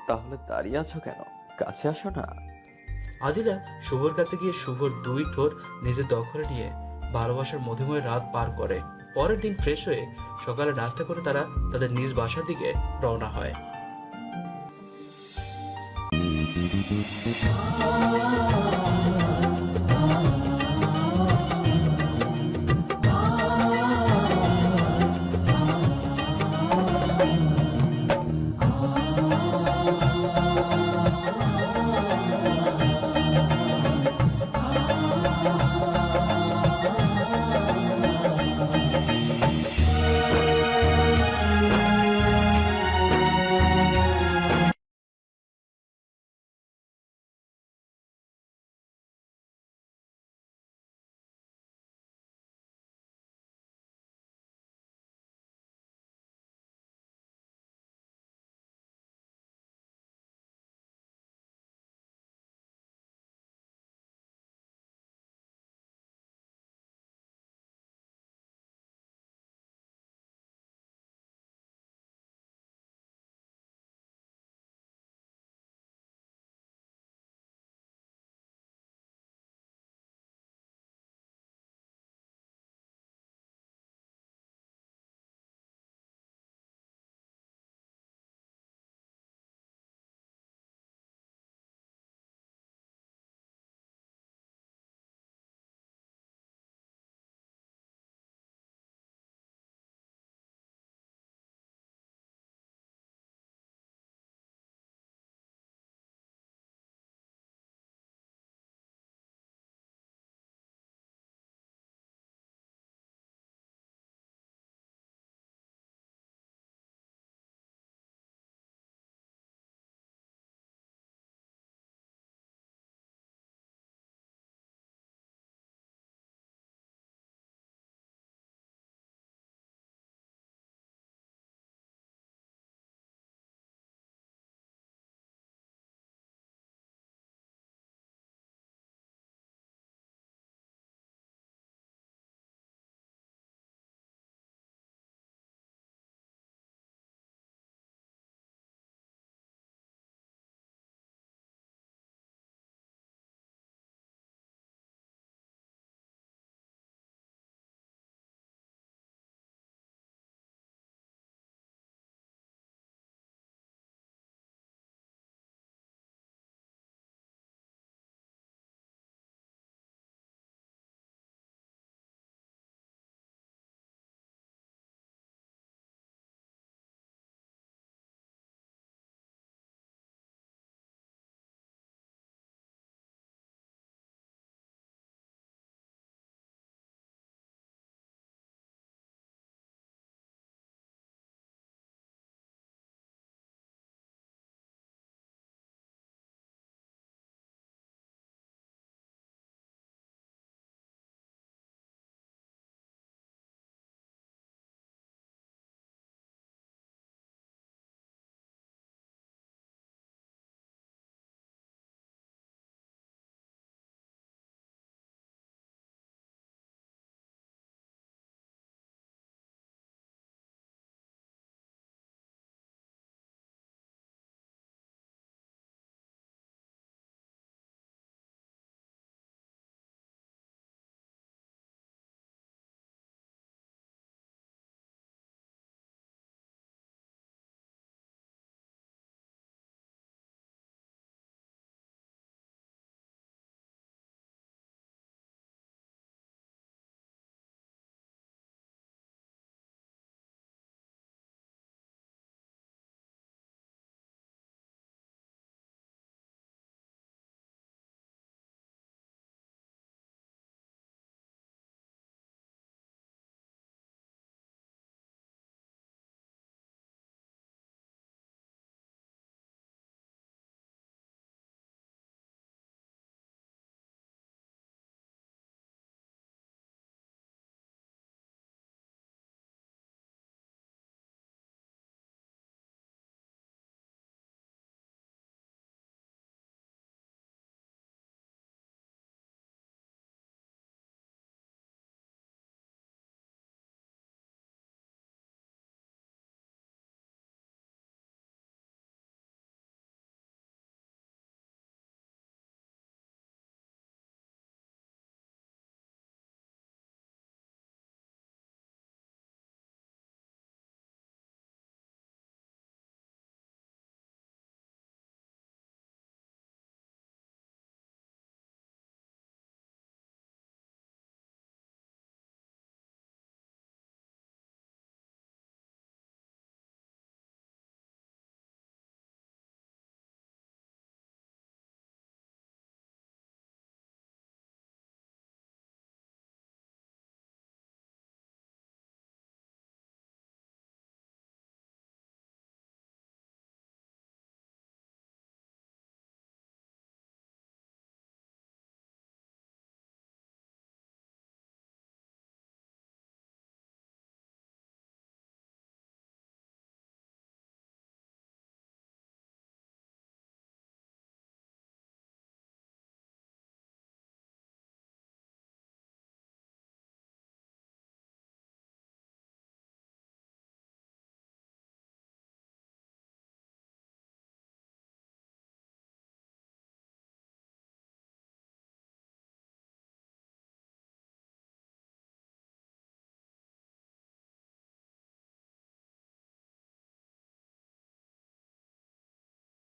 তাহলে দাঁড়িয়ে আছো কেন? কাছে আসো না। আদিলা শুভর কাছে গিয়ে শুভর 2 ঠোঁট নিজের দখলে নিয়ে ভালোবাসার মধুময় রাত পার করে। পরের দিন ফ্রেশ হয়ে সকালে নাস্তা করে তারা তাদের নিজ বাসার দিকে রওনা হয়।